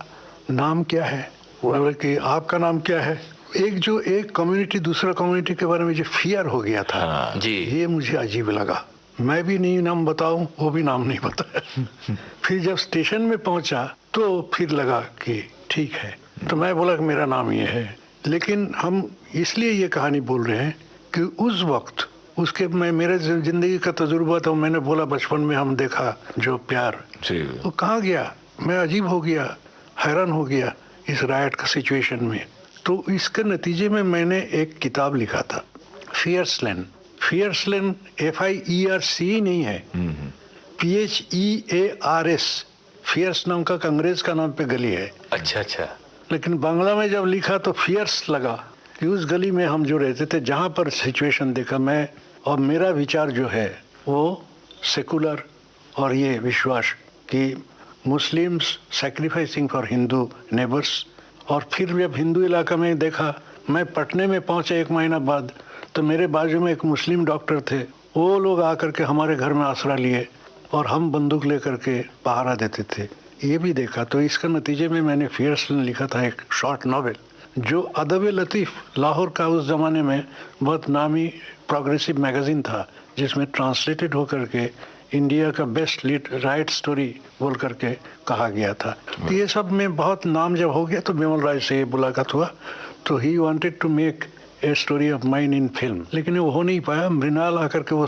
नाम क्या है? वो बोले कि आपका नाम क्या है? एक कम्युनिटी दूसरा कम्युनिटी के बारे में जो फियर हो गया था जी, ये मुझे अजीब लगा। मैं भी नहीं नाम बताऊं, वो भी नाम नहीं बताया। फिर जब स्टेशन में पहुंचा तो फिर लगा कि ठीक है। तो मैं बोला कि मेरा नाम ये है। लेकिन हम इसलिए ये कहानी बोल रहे हैं कि उस वक्त उसके मेरे जिंदगी का तजुर्बा था। मैंने बोला बचपन में हम देखा जो प्यार, वो कहाँ गया? मैं अजीब हो गया, हैरान हो गया इस रायट का सिचुएशन में। तो इसके नतीजे में मैंने एक किताब लिखा था, फियर्सलैंड। फियर्सलैंड FIERC नहीं है, PHEARS। फियर्स नाम का अंग्रेज का नाम पे गली है। अच्छा। लेकिन बांग्ला में जब लिखा तो फियर्स लगा कि उस गली में हम जो रहते थे, जहाँ पर सिचुएशन देखा मैं, और मेरा विचार जो है वो सेकुलर और ये विश्वास कि Muslims sacrificing for Hindu neighbours. और फिर जब हिंदू इलाका में देखा, मैं पटने में पहुंचा 1 महीना बाद, तो मेरे बाजू में एक मुस्लिम डॉक्टर थे। वो लोग आकर के हमारे घर में आसरा लिए और हम बंदूक लेकर के पहरा देते थे, ये भी देखा। तो इसका नतीजे में मैंने फियर्सलैंड लिखा था, एक शॉर्ट नॉवेल जो अदब लतीफ़ लाहौर का उस ज़माने में बहुत नामी प्रोग्रेसिव मैगज़ीन था, जिसमें ट्रांसलेटेड होकर के इंडिया का बेस्ट लीड राइट स्टोरी बोल करके कहा गया था। तो ये सब में बहुत नाम जब हो गया तो बिमल राय से ये मुलाकात हुआ। तो he wanted to make a story of mine in film, लेकिन वो हो नहीं पाया। मृणाल आकर के वो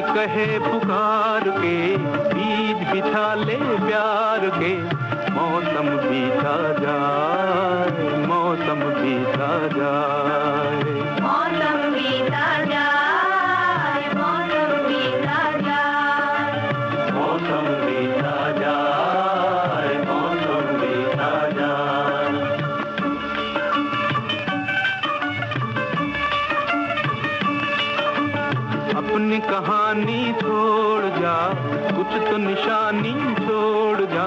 कहे पुकार के, बीज बिछा ले प्यार के, मौसम बीता जाए, मौसम बीता जाए, मौसम बीता जाए, मौसम बीता जाए, मौसम बीता जाए, मौसम बीता जाए। अपनी कहानी छोड़ जा, कुछ तो निशानी छोड़ जा,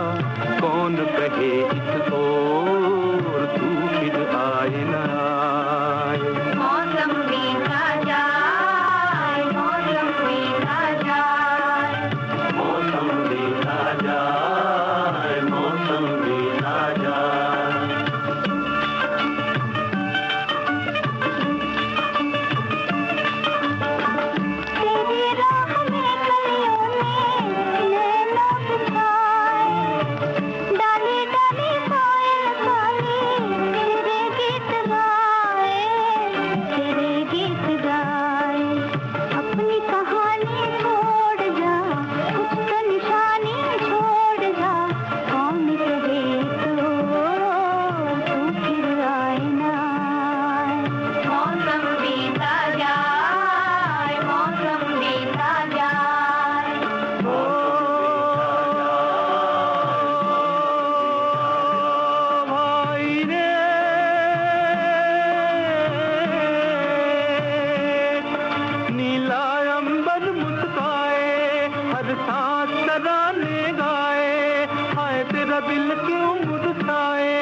कौन कहे इस ओर तू फिर आए न आए। मौसम बीता जाए, मौसम बीता जाए, मौसम बीता जाए, मौसम बीता जाए। तेरी राह में कलियों ने नैना बिछाए, डाली डाली कोयल का मेरा दिल क्यों मुस्काए।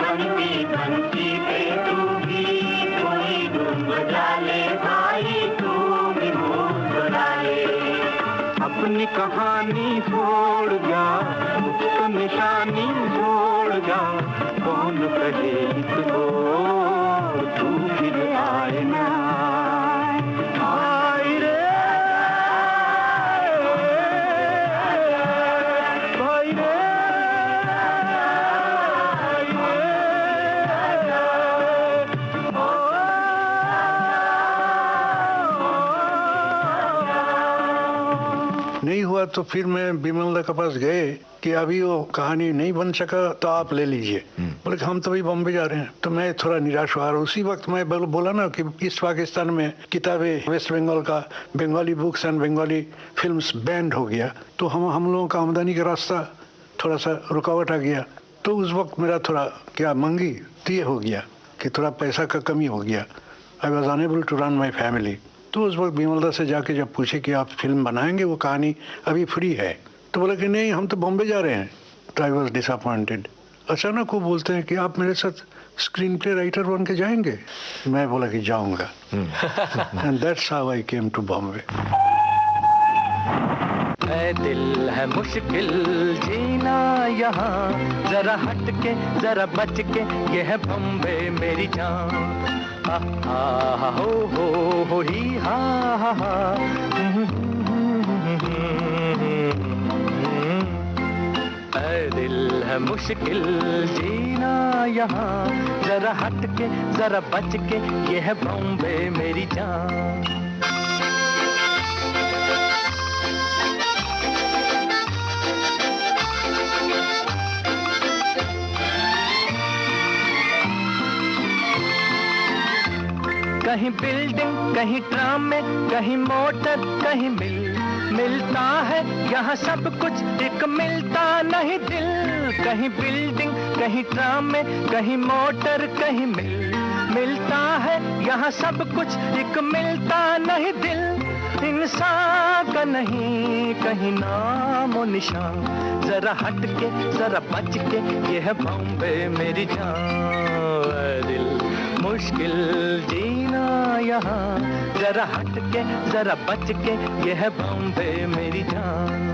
बनती बनती पे तू भी कोई धुन बजा ले भाई, तू भी मुस्कुरा ले। अपनी कहानी छोड़ जा, उसको निशानी छोड़ जा, कौन कहे इसको तू फिर आए ना। आए रे भाई रे, नहीं हुआ तो फिर मैं बिमला के पास गए कि अभी वो कहानी नहीं बन सका तो आप ले लीजिए। बोले कि हम तो अभी बॉम्बे जा रहे हैं। तो मैं थोड़ा निराश हुआ और उसी वक्त मैं बोला ना कि ईस्ट पाकिस्तान में किताबें वेस्ट बंगाल का Bengali books and Bengali films band हो गया, तो हम लोगों का आमदनी का रास्ता थोड़ा सा रुकावट आ गया। तो उस वक्त मेरा थोड़ा क्या मंगी ये हो गया कि थोड़ा पैसा का कमी हो गया। I was unable to run my family. तो उस वक्त बिमलदा से जाके जब पूछे कि आप फिल्म बनाएंगे, वो कहानी अभी फ्री है, तो बोला कि नहीं हम तो बॉम्बे जा रहे हैं। तो आई वॉज डिसअपॉइंटेड। अचानक वो बोलते हैं कि आप मेरे साथ स्क्रीन प्ले राइटर बन के जाएंगे। मैं बोला कि जाऊंगा। And that's how I came to Bombay. ऐ दिल है मुश्किल जीना यहाँ, जरा हट के जरा बच के, ये है बॉम्बे मेरी जान। हा हा हो ही हा हा। ऐ दिल है मुश्किल जीना यहाँ, जरा हट के जरा बच के, ये है बॉम्बे मेरी जान। कहीं बिल्डिंग कहीं ट्राम में, कहीं मोटर कहीं मिलता है यहाँ सब कुछ, एक मिलता नहीं दिल। कहीं बिल्डिंग कहीं ट्राम में, कहीं मोटर कहीं मिलता है यहाँ सब कुछ, एक मिलता नहीं दिल। इंसान का नहीं कहीं नाम और निशान, जरा हट के जरा बच के, ये है बॉम्बे मेरी जान। दिल मुश्किल जीना यहाँ, जरा हट के जरा बच के, ये है बॉम्बे मेरी जान।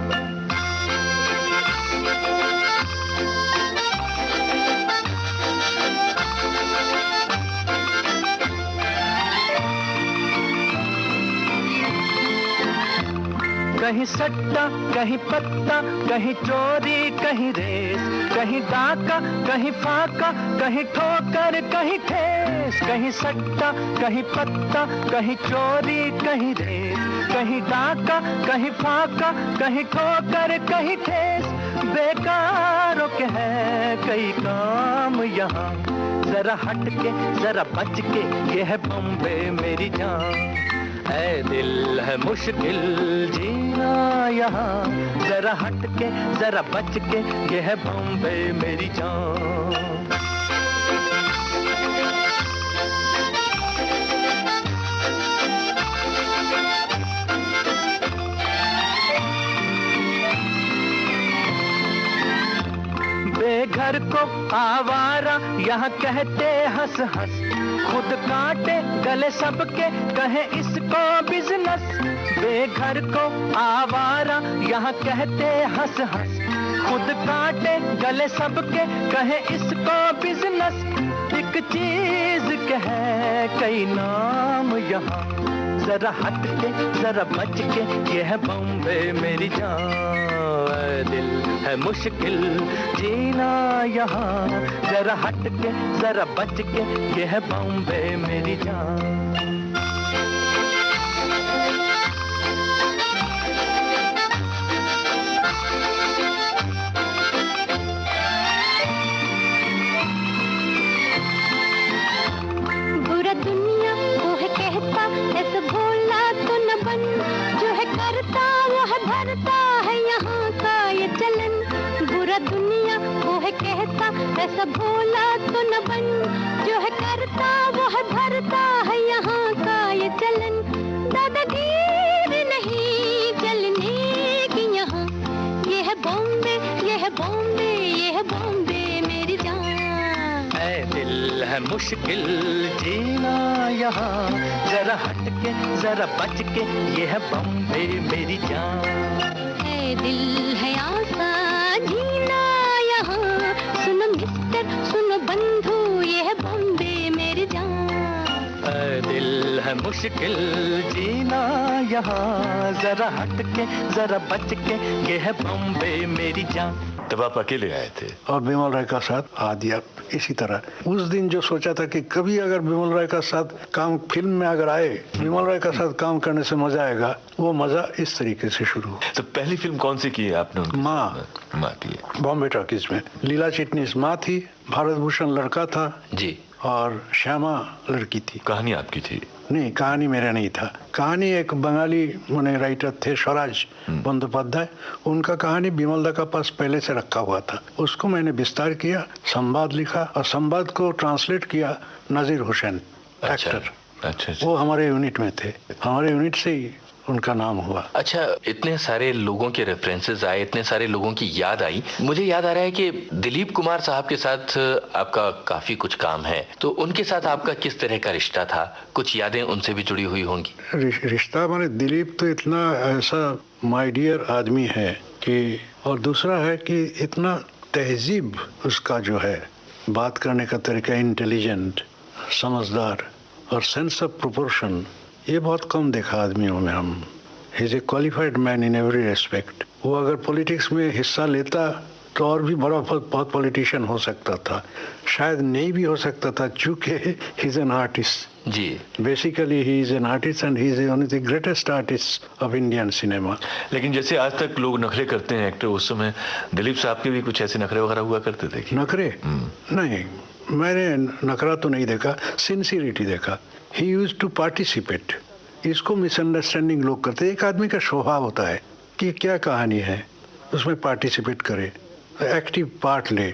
कहीं सट्टा कहीं पत्ता, कहीं चोरी कहीं रेस, कहीं डाका कहीं फाका, कहीं ठोकर कहीं ठेस। कहीं सट्टा कहीं पत्ता, कहीं चोरी कहीं रेस, कहीं डाका कहीं फाका, कहीं ठोकर कहीं ठेस। बेकारों के है कई काम यहाँ, जरा हट के जरा बच के, ये है बॉम्बे मेरी जान। ऐ दिल है मुश्किल जीना यहाँ, जरा हट के जरा बच के, ये है बॉम्बे मेरी जान। बेघर को आवारा यहाँ कहते हंस हंस, खुद काटे गले सबके कहे इसको बिजनेस। बेघर को आवारा यहाँ कहते हंस हंस, खुद काटे गले सबके कहे इसको बिजनेस। एक चीज कहे कई नाम यहाँ, जरा हट के जरा बच के, ये है बॉम्बे मेरी जान। दिल है मुश्किल जीना यहाँ, जरा हट के जरा बच के, ये है बॉम्बे मेरी जान। बुरा दुनिया वो है कहता, ऐसा भोला तो न बन, जो है करता वो है भरता है यहाँ का ये चलन। बुरा दुनिया वो है कहता, ऐसा भोला तो न बन, जो है करता वो है भरता है यहाँ का ये चलन। दादागीर नहीं चलने बॉम्बे ये है बॉम्बे मेरी जान। ऐ दिल है मुश्किल जीना यहाँ, जरा हट के जरा बच के, ये है बॉम्बे मेरी जान। है दिल है आसान जीना यहाँ, सुनो मिस्टर सुनो बंधु ये है बॉम्बे मेरी जान। ऐ दिल है मुश्किल जीना यहाँ, जरा हट के जरा बच के, ये है बॉम्बे मेरी जान। तब आप अकेले आए थे? और बिमल राय का साथ आदिया इसी तरह। उस दिन जो सोचा था कि कभी अगर बिमल राय का साथ काम फिल्म में अगर आए, बिमल राय का साथ काम करने से मजा आएगा, वो मजा इस तरीके से शुरू हुआ। तो पहली फिल्म कौन सी की है आपने उनके माँ। साथ? माँ की है। बॉम्बे टॉकीज में लीला चिटनीस माँ थी, भारत भूषण लड़का था जी। और श्यामा लड़की थी। कहानी आपकी थी? नहीं, कहानी मेरा नहीं था। कहानी एक बंगाली माने राइटर थे स्वराज बंदोपाध्याय, उनका कहानी बिमलदा का पास पहले से रखा हुआ था। उसको मैंने विस्तार किया, संवाद लिखा और संवाद को ट्रांसलेट किया नजीर हुसैन एक्टर। अच्छा। वो हमारे यूनिट में थे, हमारे यूनिट से ही उनका नाम हुआ। अच्छा, इतने सारे लोगों के रेफरेंसेस आए, इतने सारे लोगों की याद आई, मुझे याद आ रहा है कि दिलीप कुमार साहब के साथ आपका काफी कुछ काम है, तो उनके साथ आपका किस तरह का रिश्ता था? कुछ यादें उनसे भी जुड़ी हुई होंगी। रिश्ता माने दिलीप तो इतना ऐसा माय डियर आदमी है कि, और दूसरा है कि इतना तहजीब उसका जो है, बात करने का तरीका इंटेलिजेंट, समझदार और सेंस ऑफ प्रोपोर्शन, ये बहुत कम देखा आदमियों में हम। He is a qualified man in every respect. वो अगर पॉलिटिक्स में हिस्सा लेता तो और भी बड़ा बहुत पॉलिटिशियन हो सकता था, शायद नहीं भी हो सकता था, चूंकि ही इज एन आर्टिस्ट। जी। Basically he is an artist and he is one of the greatest artist of Indian cinema. लेकिन जैसे आज तक लोग नखरे करते हैं एक्टर, उस समय दिलीप साहब के भी कुछ ऐसे नखरे वगैरह हुआ करते थे? नखरे? नहीं, मैंने नखरा तो नहीं देखा, सिंसियरिटी देखा। He used to participate. इसको मिसअंडरस्टैंडिंग लोग करते हैं। एक आदमी का स्वभाव होता है कि क्या कहानी है, उसमें पार्टिसिपेट करे, एक्टिव पार्ट ले।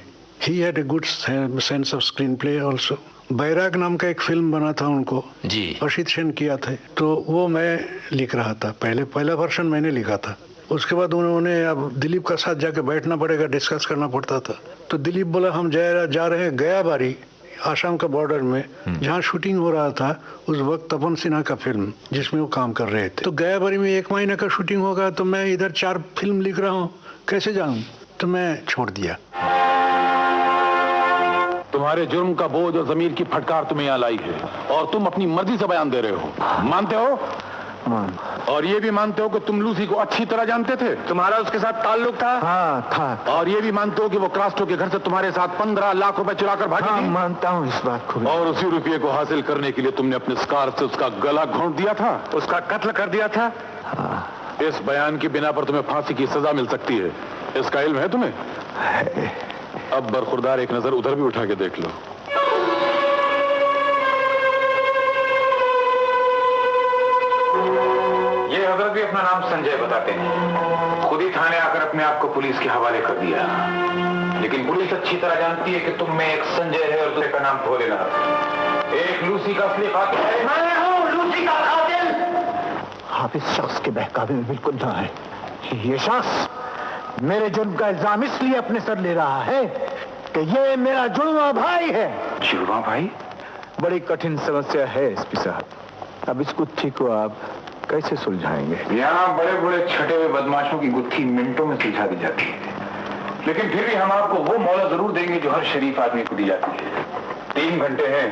He had a good sense of screenplay also. Bairaag नाम का एक फिल्म बना था उनको जी। अशित सेन किया था, तो वो मैं लिख रहा था, पहला वर्षन मैंने लिखा था। उसके बाद उन्होंने, अब दिलीप का साथ जाके बैठना पड़ेगा, डिस्कस करना पड़ता था, तो दिलीप बोला हम जा रहे हैं गया बारी, आसाम का बॉर्डर में, जहाँ शूटिंग हो रहा था उस वक्त तपन सिन्हा का फिल्म जिसमें वो काम कर रहे थे। तो गया बारी में 1 महीने का शूटिंग होगा, तो मैं इधर 4 फिल्म लिख रहा हूँ, कैसे जाऊँ? तो मैं छोड़ दिया। तुम्हारे जुर्म का बोझ और जमीर की फटकार तुम्हें यहाँ लाई है, और तुम अपनी मर्जी से बयान दे रहे हो। मानते हो? और ये भी मानते हो कि तुम लूसी को अच्छी तरह जानते थे? तुम्हारा उसके साथ ताल्लुक था? हाँ था। और ये भी मानते हो कि वो क्रास्टो के घर से तुम्हारे साथ 15 लाख रुपए चुरा कर भागी? हाँ, मानता हूँ इस बात को। और उसी रुपये को हासिल करने के लिए तुमने अपने स्कार्फ से उसका गला घोंट दिया था, उसका कत्ल कर दिया था। हाँ। इस बयान की बिना पर तुम्हें फांसी की सजा मिल सकती है, इसका इल्म है तुम्हें? अब बरखुरदार एक नजर उधर भी उठा के देख लो। ये हजरत भी अपना नाम संजय बताते हैं, खुद ही थाने आकर अपने आप को पुलिस के हवाले कर दिया। लेकिन पुलिस अच्छी तरह जानती है कि तुम में एक संजय है और दूसरे का नाम भोलेनाथ। एक लूसी का असली कातिल है। मैं हूं लूसी का कातिल। आप इस शख्स के बहकावे में बिल्कुल ना है। ये शख्स मेरे जुर्म का इल्जाम इसलिए अपने सर ले रहा है कि ये मेरा जुड़वा भाई है। जुड़वा भाई? बड़ी कठिन समस्या है एसपी साहब, अब इस गुत्थी को आप कैसे सुलझाएंगे? यहाँ बड़े बड़े छठे हुए बदमाशों की गुत्थी मिनटों में सुलझा दी जाती है, लेकिन फिर भी हम आपको वो मौला जरूर देंगे जो हर शरीफ आदमी को दी जाती है। 3 घंटे हैं,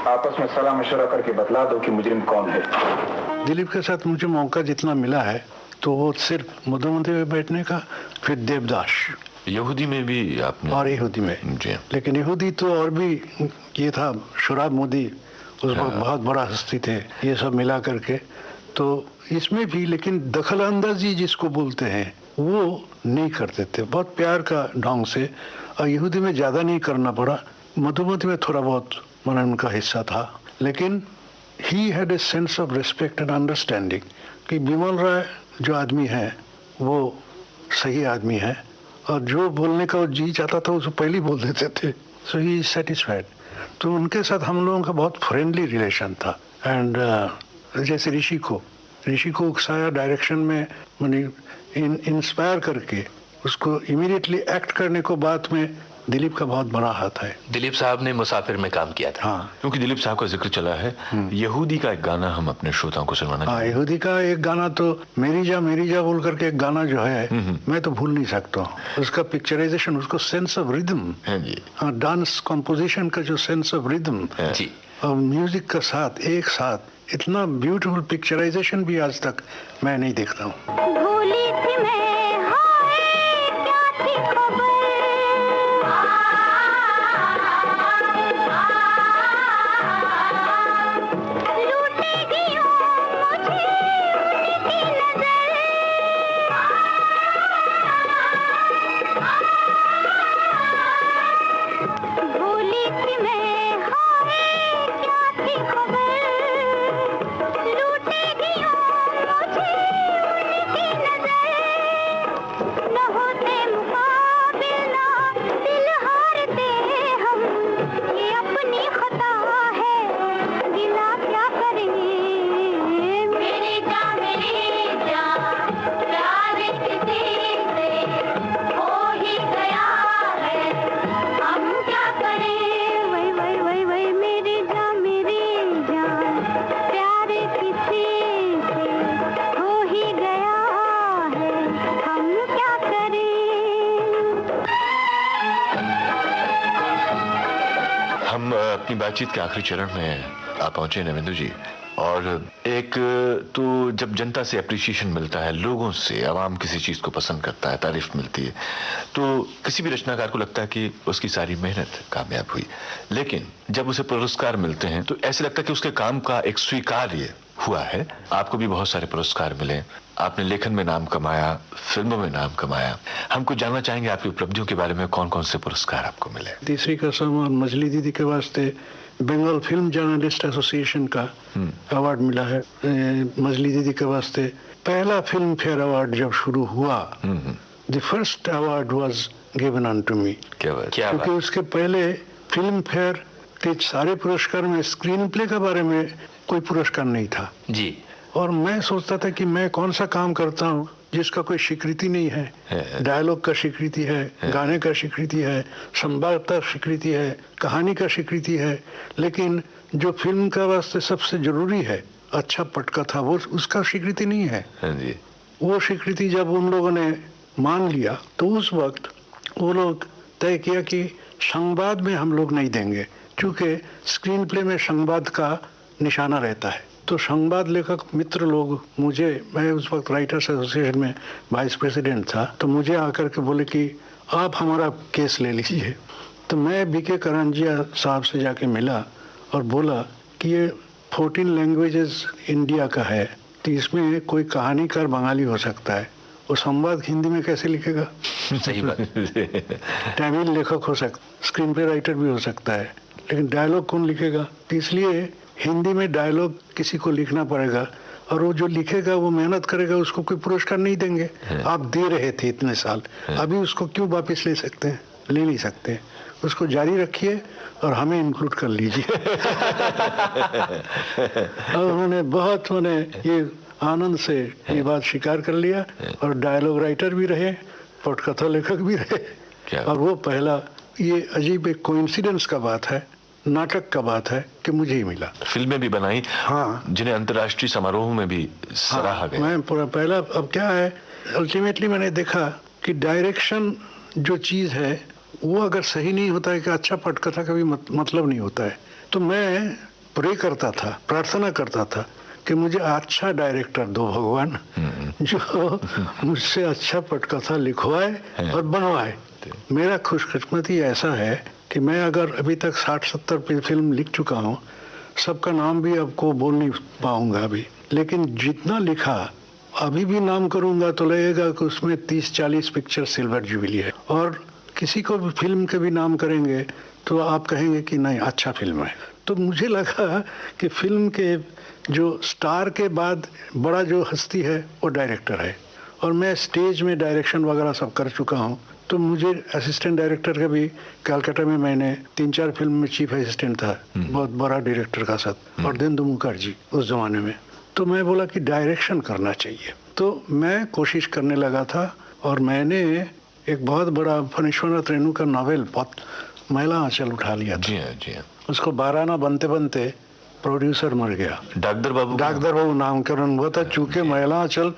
आपस में सलाह मशवरा करके बतला दो कि मुजरिम कौन है। दिलीप के साथ मुझे मौका जितना मिला है तो वो सिर्फ मधुमती में बैठने का, फिर देवदास, यहूदी में भी आपने? और यहूदी में जी। लेकिन यहूदी तो और भी ये था, शुराब मोदी उस वक्त बहुत बड़ा हस्ती थे, ये सब मिला करके, तो इसमें भी। लेकिन दखल अंदाजी जिसको बोलते हैं वो नहीं करते थे, बहुत प्यार का ढंग से। और यहूदी में ज़्यादा नहीं करना पड़ा, मधुमती में थोड़ा बहुत मन उनका हिस्सा था। लेकिन ही had a sense of respect and understanding कि बिमल राय जो आदमी है वो सही आदमी है, और जो बोलने का वो जी चाहता था उसको पहले ही बोल देते थे। सो ही इज सेटिस्फाइड। तो उनके साथ हम लोगों का बहुत फ्रेंडली रिलेशन था। एंड जैसे ऋषि को उकसाया डायरेक्शन में, मैंने इंस्पायर करके उसको इमीडिएटली एक्ट करने को बाद में दिलीप का बहुत बड़ा हाथ है। दिलीप साहब ने मुसाफिर में काम किया था। हाँ, क्योंकि दिलीप साहब का जिक्र चला है, यहूदी का एक गाना हम अपने श्रोताओं को सुनवाना हाँ, चाहेंगे। यहूदी का एक गाना तो मेरी जा बोल करके एक गाना जो है मैं तो भूल नहीं सकता हूँ। उसका पिक्चराइजेशन, उसको सेंस ऑफ रिदम, हाँ जी, डांस कॉम्पोजिशन का जो सेंस ऑफ रिदम जी, और म्यूजिक का साथ एक साथ इतना ब्यूटीफुल पिक्चराइजेशन भी आज तक मैं नहीं देखता हूँ। भूली थी मैं, हाय क्या थी खबर, लूटेगी मुझे उनकी नजर, भूली थी मैं, हाय क्या थी खबर, लूटेगी मुझे उनकी नजर, न होते मुकाबिल ना दिल हारते हम, ये अपनी खता है गिला क्या करें, मेरी जान प्यार किसी से हो ही गया है, हम क्या करें, वही वही वही वही मेरी जान प्यार किसी से हो ही गया है, हम क्या करें। हम अपनी बातचीत के आखिरी चरण में आ पहुंचे नवेंदु जी, और एक तो जब जनता से अप्रिसिएशन मिलता है, लोगों से, आवाम किसी चीज को पसंद करता है, तारीफ मिलती है, तो किसी भी रचनाकार को लगता है कि उसकी सारी मेहनत कामयाब हुई। लेकिन जब उसे पुरस्कार मिलते हैं तो ऐसे लगता है कि उसके काम का एक स्वीकार्य हुआ है। आपको भी बहुत सारे पुरस्कार मिले, आपने लेखन में नाम कमाया, फिल्मों में नाम कमाया। हमको जानना चाहेंगे आपकी उपलब्धियों के बारे में, कौन कौन से पुरस्कार आपको मिले। तीसरी कसम और मजली दीदी के वास्ते बंगाल फिल्म जर्नलिस्ट एसोसिएशन का अवार्ड मिला है। मजली दीदी के वास्ते पहला फिल्म फेयर अवार्ड जब शुरू हुआ, the first award was given on to me. क्या बात, क्योंकि उसके पहले फिल्म फेयर के सारे पुरस्कार में स्क्रीन प्ले के बारे में कोई पुरस्कार नहीं था जी, और मैं सोचता था कि मैं कौन सा काम करता हूँ जिसका कोई स्वीकृति नहीं है। डायलॉग का स्वीकृति है, गाने का स्वीकृति है, संवाद का स्वीकृति है, कहानी का स्वीकृति है, लेकिन जो फिल्म का वास्ते सबसे जरूरी है, अच्छा पटकथा, वो उसका स्वीकृति नहीं है। हाँ जी, वो स्वीकृति जब उन लोगों ने मान लिया तो उस वक्त वो लोग तय किया कि संवाद में हम लोग नहीं देंगे, क्योंकि स्क्रीन प्ले में संवाद का निशाना रहता है। तो संवाद लेखक मित्र लोग मुझे, मैं उस वक्त राइटर्स एसोसिएशन में वाइस प्रेसिडेंट था, तो मुझे आकर के बोले कि आप हमारा केस ले लीजिए। तो मैं बीके करंजिया साहब से जाके मिला और बोला कि ये 14 लैंग्वेजेस इंडिया का है, तो इसमें कोई कहानीकार बंगाली हो सकता है, वो संवाद हिंदी में कैसे लिखेगा? सही बात। तमिल लेखक हो सकता, स्क्रीन प्ले राइटर भी हो सकता है, लेकिन डायलॉग कौन लिखेगा? तो इसलिए हिंदी में डायलॉग किसी को लिखना पड़ेगा, और वो जो लिखेगा वो मेहनत करेगा, उसको कोई पुरस्कार नहीं देंगे। आप दे रहे थे इतने साल, अभी उसको क्यों वापस ले सकते हैं? ले नहीं सकते। उसको जारी रखिए और हमें इंक्लूड कर लीजिए। और उन्होंने बहुत ये आनंद से ये बात स्वीकार कर लिया, और डायलॉग राइटर भी रहे, पटकथा लेखक भी रहे। और वो पहला, ये अजीब एक कोइंसिडेंस का बात है, नाटक का बात है कि मुझे ही मिला। फिल्में भी बनाई, हाँ, जिन्हें अंतर्राष्ट्रीय समारोह में भी सराहा गया। मैं पूरा पहला, अब क्या है, अल्टीमेटली मैंने देखा कि डायरेक्शन जो चीज़ है वो अगर सही नहीं होता है कि अच्छा पटकथा का भी मतलब नहीं होता है। तो मैं प्रे करता था, प्रार्थना करता था कि मुझे अच्छा डायरेक्टर दो भगवान, जो मुझसे अच्छा पटकथा लिखवाए और बनवाए। मेरा खुशकिस्मती ऐसा है कि मैं अगर अभी तक 60-70 फिल्म लिख चुका हूँ, सबका नाम भी आपको बोल नहीं पाऊंगा अभी, लेकिन जितना लिखा अभी भी नाम करूंगा तो लगेगा कि उसमें 30-40 पिक्चर सिल्वर जुबली है, और किसी को भी फिल्म के भी नाम करेंगे तो आप कहेंगे कि नहीं अच्छा फिल्म है। तो मुझे लगा कि फिल्म के जो स्टार के बाद बड़ा जो हस्ती है वो डायरेक्टर है, और मैं स्टेज में डायरेक्शन वगैरह सब कर चुका हूँ। तो मुझे असिस्टेंट डायरेक्टर का भी, कलकत्ता में मैंने 3-4 फिल्म में चीफ असिस्टेंट था, बहुत बड़ा डायरेक्टर का साथ, और देंदु मुखर्जी उस जमाने में। तो मैं बोला कि डायरेक्शन करना चाहिए, तो मैं कोशिश करने लगा था, और मैंने एक बहुत बड़ा फणीश्वरनाथ रेणु का नॉवेल बहुत महिला आंचल उठा लिया था। जी हाँ, जी हाँ। उसको 12 आना बनते बनते प्रोड्यूसर मर गया। डॉक्टर बाबू नाम का हुआ था, चूंकि महिला आंचल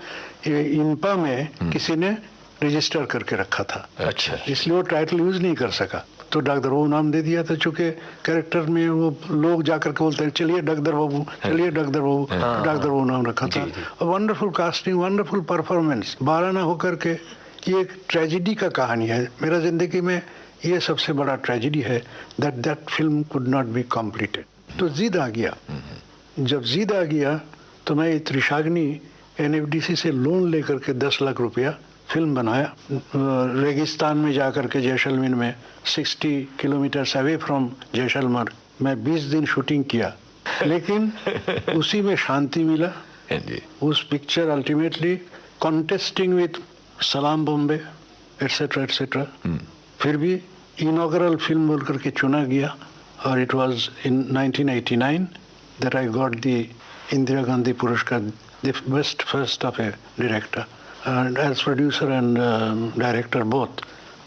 इनपा में किसी ने रजिस्टर करके रखा था, अच्छा, इसलिए वो टाइटल यूज नहीं कर सका, तो डॉक्टर बाबू नाम दे दिया था। चूंकि कैरेक्टर में वो लोग जाकर के बोलते हैं चलिए डॉक्टर बाबू, चलिए डॉक्टर बाबू, डॉक्टर बाबू नाम रखा था। Wonderful casting, wonderful performance. 12 आना होकर के ये एक ट्रेजिडी का कहानी है। मेरा जिंदगी में ये सबसे बड़ा ट्रेजिडी है that film could not be completed. तो जिद आ गया। जब जिद आ गया तो मैं त्रिशाग्नि NFDC से लोन लेकर के 10 लाख रुपया फिल्म बनाया। रेगिस्तान में जाकर के जैसलमेर में 60 किलोमीटर अवे फ्रॉम जैसलमेर मैं 20 दिन शूटिंग किया, लेकिन उसी में शांति मिला। उस पिक्चर अल्टीमेटली कॉन्टेस्टिंग विथ सलाम बॉम्बे एटसेट्रा एटसेट्रा, फिर भी इनॉग्रल फिल्म बोल करके चुना गया। और it was in 1989 that I got the Indira Gandhi पुरस्कार, the best first of a director and as producer and director both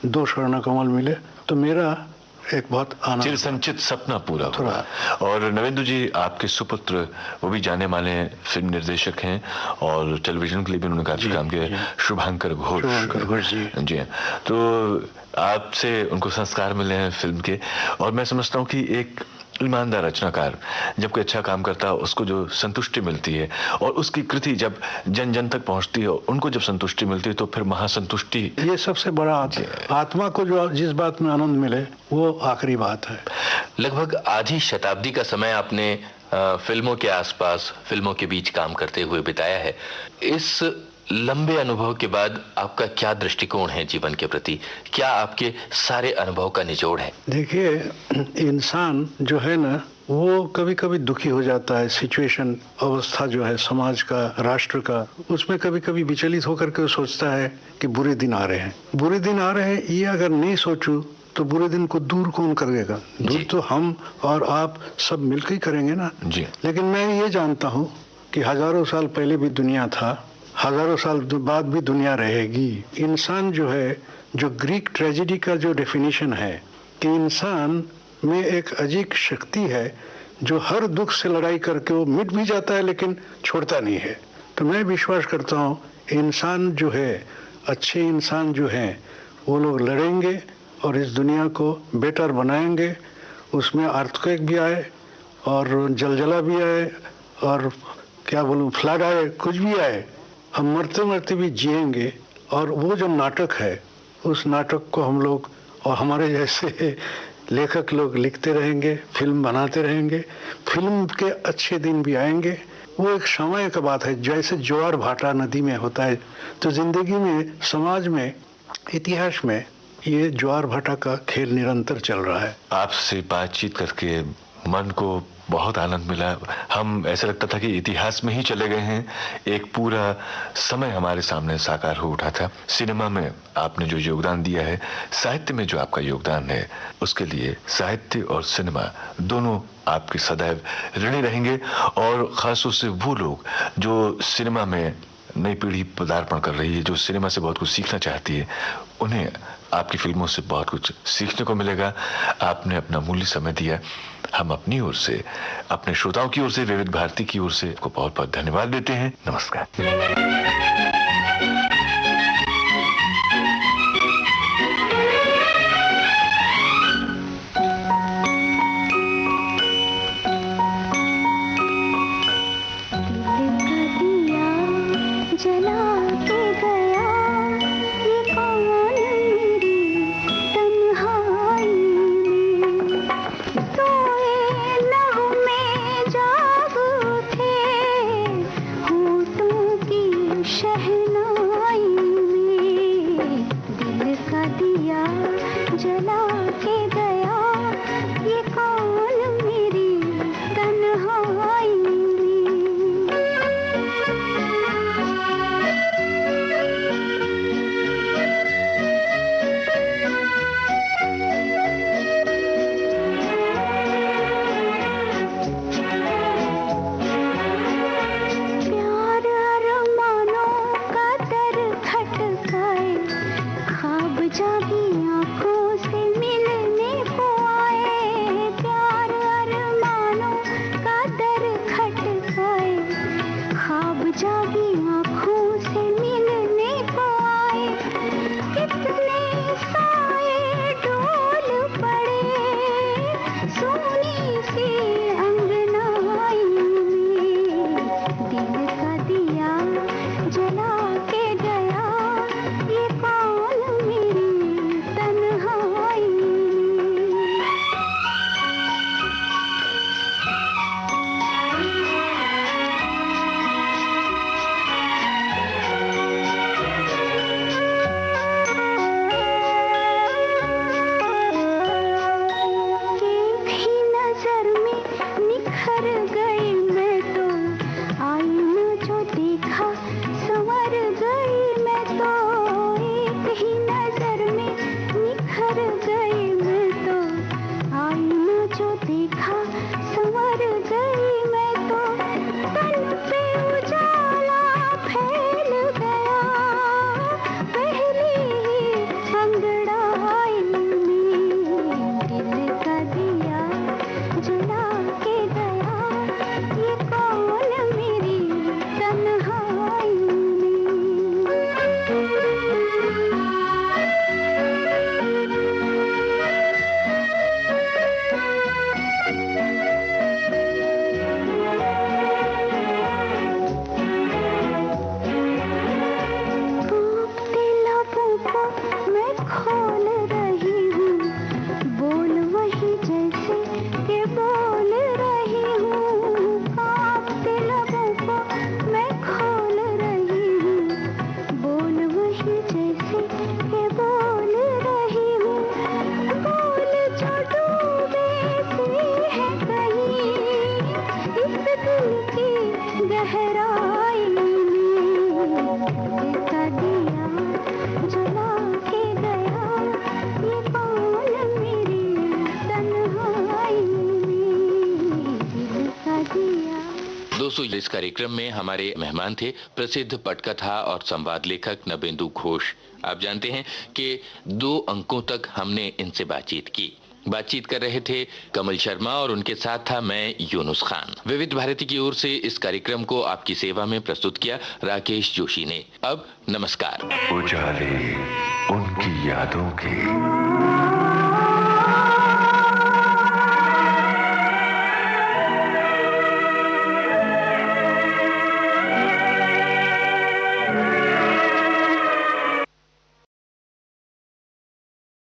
2 Swarna कमल मिले। तो मेरा एक बहुत आनंद, चिरसंचित सपना पूरा हुआ। और नवेंदु जी आपके सुपुत्र वो भी जाने माने फिल्म निर्देशक हैं और टेलीविजन के लिए भी उन्होंने काफी काम किया, शुभांकर घोष जी हैं। तो आपसे उनको संस्कार मिले हैं फिल्म के, और मैं समझता हूँ कि एक ईमानदार रचनाकार जब कोई अच्छा काम करता है उसको जो संतुष्टि मिलती है और उसकी कृति जब जन जन तक पहुंचती है, उनको जब संतुष्टि मिलती है तो फिर महासंतुष्टि, ये सबसे बड़ा आत्मा को जो जिस बात में आनंद मिले वो आखिरी बात है। लगभग आधी शताब्दी का समय आपने फिल्मों के आसपास, फिल्मों के बीच काम करते हुए बिताया है। इस लंबे अनुभव के बाद आपका क्या दृष्टिकोण है जीवन के प्रति? क्या आपके सारे अनुभव का निचोड़ है? देखिए, इंसान जो है ना वो कभी कभी दुखी हो जाता है। सिचुएशन, अवस्था जो है समाज का, राष्ट्र का, उसमें कभी कभी विचलित होकर के वो सोचता है कि बुरे दिन आ रहे हैं, बुरे दिन आ रहे हैं। ये अगर नहीं सोचूं तो बुरे दिन को दूर कौन करेगा? दूर तो हम और आप सब मिलकर ही करेंगे ना जी। लेकिन मैं ये जानता हूँ कि हजारों साल पहले भी दुनिया था, हजारों साल बाद भी दुनिया रहेगी। इंसान जो है, जो ग्रीक ट्रेजेडी का जो डेफिनेशन है कि इंसान में एक अजीब शक्ति है जो हर दुख से लड़ाई करके वो मिट भी जाता है लेकिन छोड़ता नहीं है। तो मैं विश्वास करता हूँ इंसान जो है, अच्छे इंसान जो हैं, वो लोग लड़ेंगे और इस दुनिया को बेटर बनाएंगे। उसमें अर्थक्वेक भी आए और जलजला भी आए और क्या बोलूँ फ्लड आए, कुछ भी आए, हम मरते मरते भी जिएंगे। और वो जो नाटक है, उस नाटक को हम लोग और हमारे जैसे लेखक लोग लिखते रहेंगे, फिल्म बनाते रहेंगे। फिल्म के अच्छे दिन भी आएंगे। वो एक समय का बात है, जैसे ज्वार भाटा नदी में होता है, तो जिंदगी में, समाज में, इतिहास में ये ज्वार भाटा का खेल निरंतर चल रहा है। आपसे बातचीत करके मन को बहुत आनंद मिला। हम ऐसा लगता था कि इतिहास में ही चले गए हैं। एक पूरा समय हमारे सामने साकार हो उठा था। सिनेमा में आपने जो योगदान दिया है, साहित्य में जो आपका योगदान है, उसके लिए साहित्य और सिनेमा दोनों आपके सदैव ऋणी रहेंगे। और खासतौर से वो लोग जो सिनेमा में नई पीढ़ी पदार्पण कर रही है, जो सिनेमा से बहुत कुछ सीखना चाहती है, उन्हें आपकी फिल्मों से बहुत कुछ सीखने को मिलेगा। आपने अपना मूल्य समय दिया। हम अपनी ओर से, अपने श्रोताओं की ओर से, विविध भारती की ओर से आपको बहुत बहुत धन्यवाद देते हैं। नमस्कार। की इस कार्यक्रम में हमारे मेहमान थे प्रसिद्ध पटकथा और संवाद लेखक नबेंदु घोष। आप जानते हैं कि 2 अंकों तक हमने इनसे बातचीत की। बातचीत कर रहे थे कमल शर्मा और उनके साथ था मैं यूनुस खान। विविध भारती की ओर से इस कार्यक्रम को आपकी सेवा में प्रस्तुत किया राकेश जोशी ने। अब नमस्कार। उजाले उनकी यादों के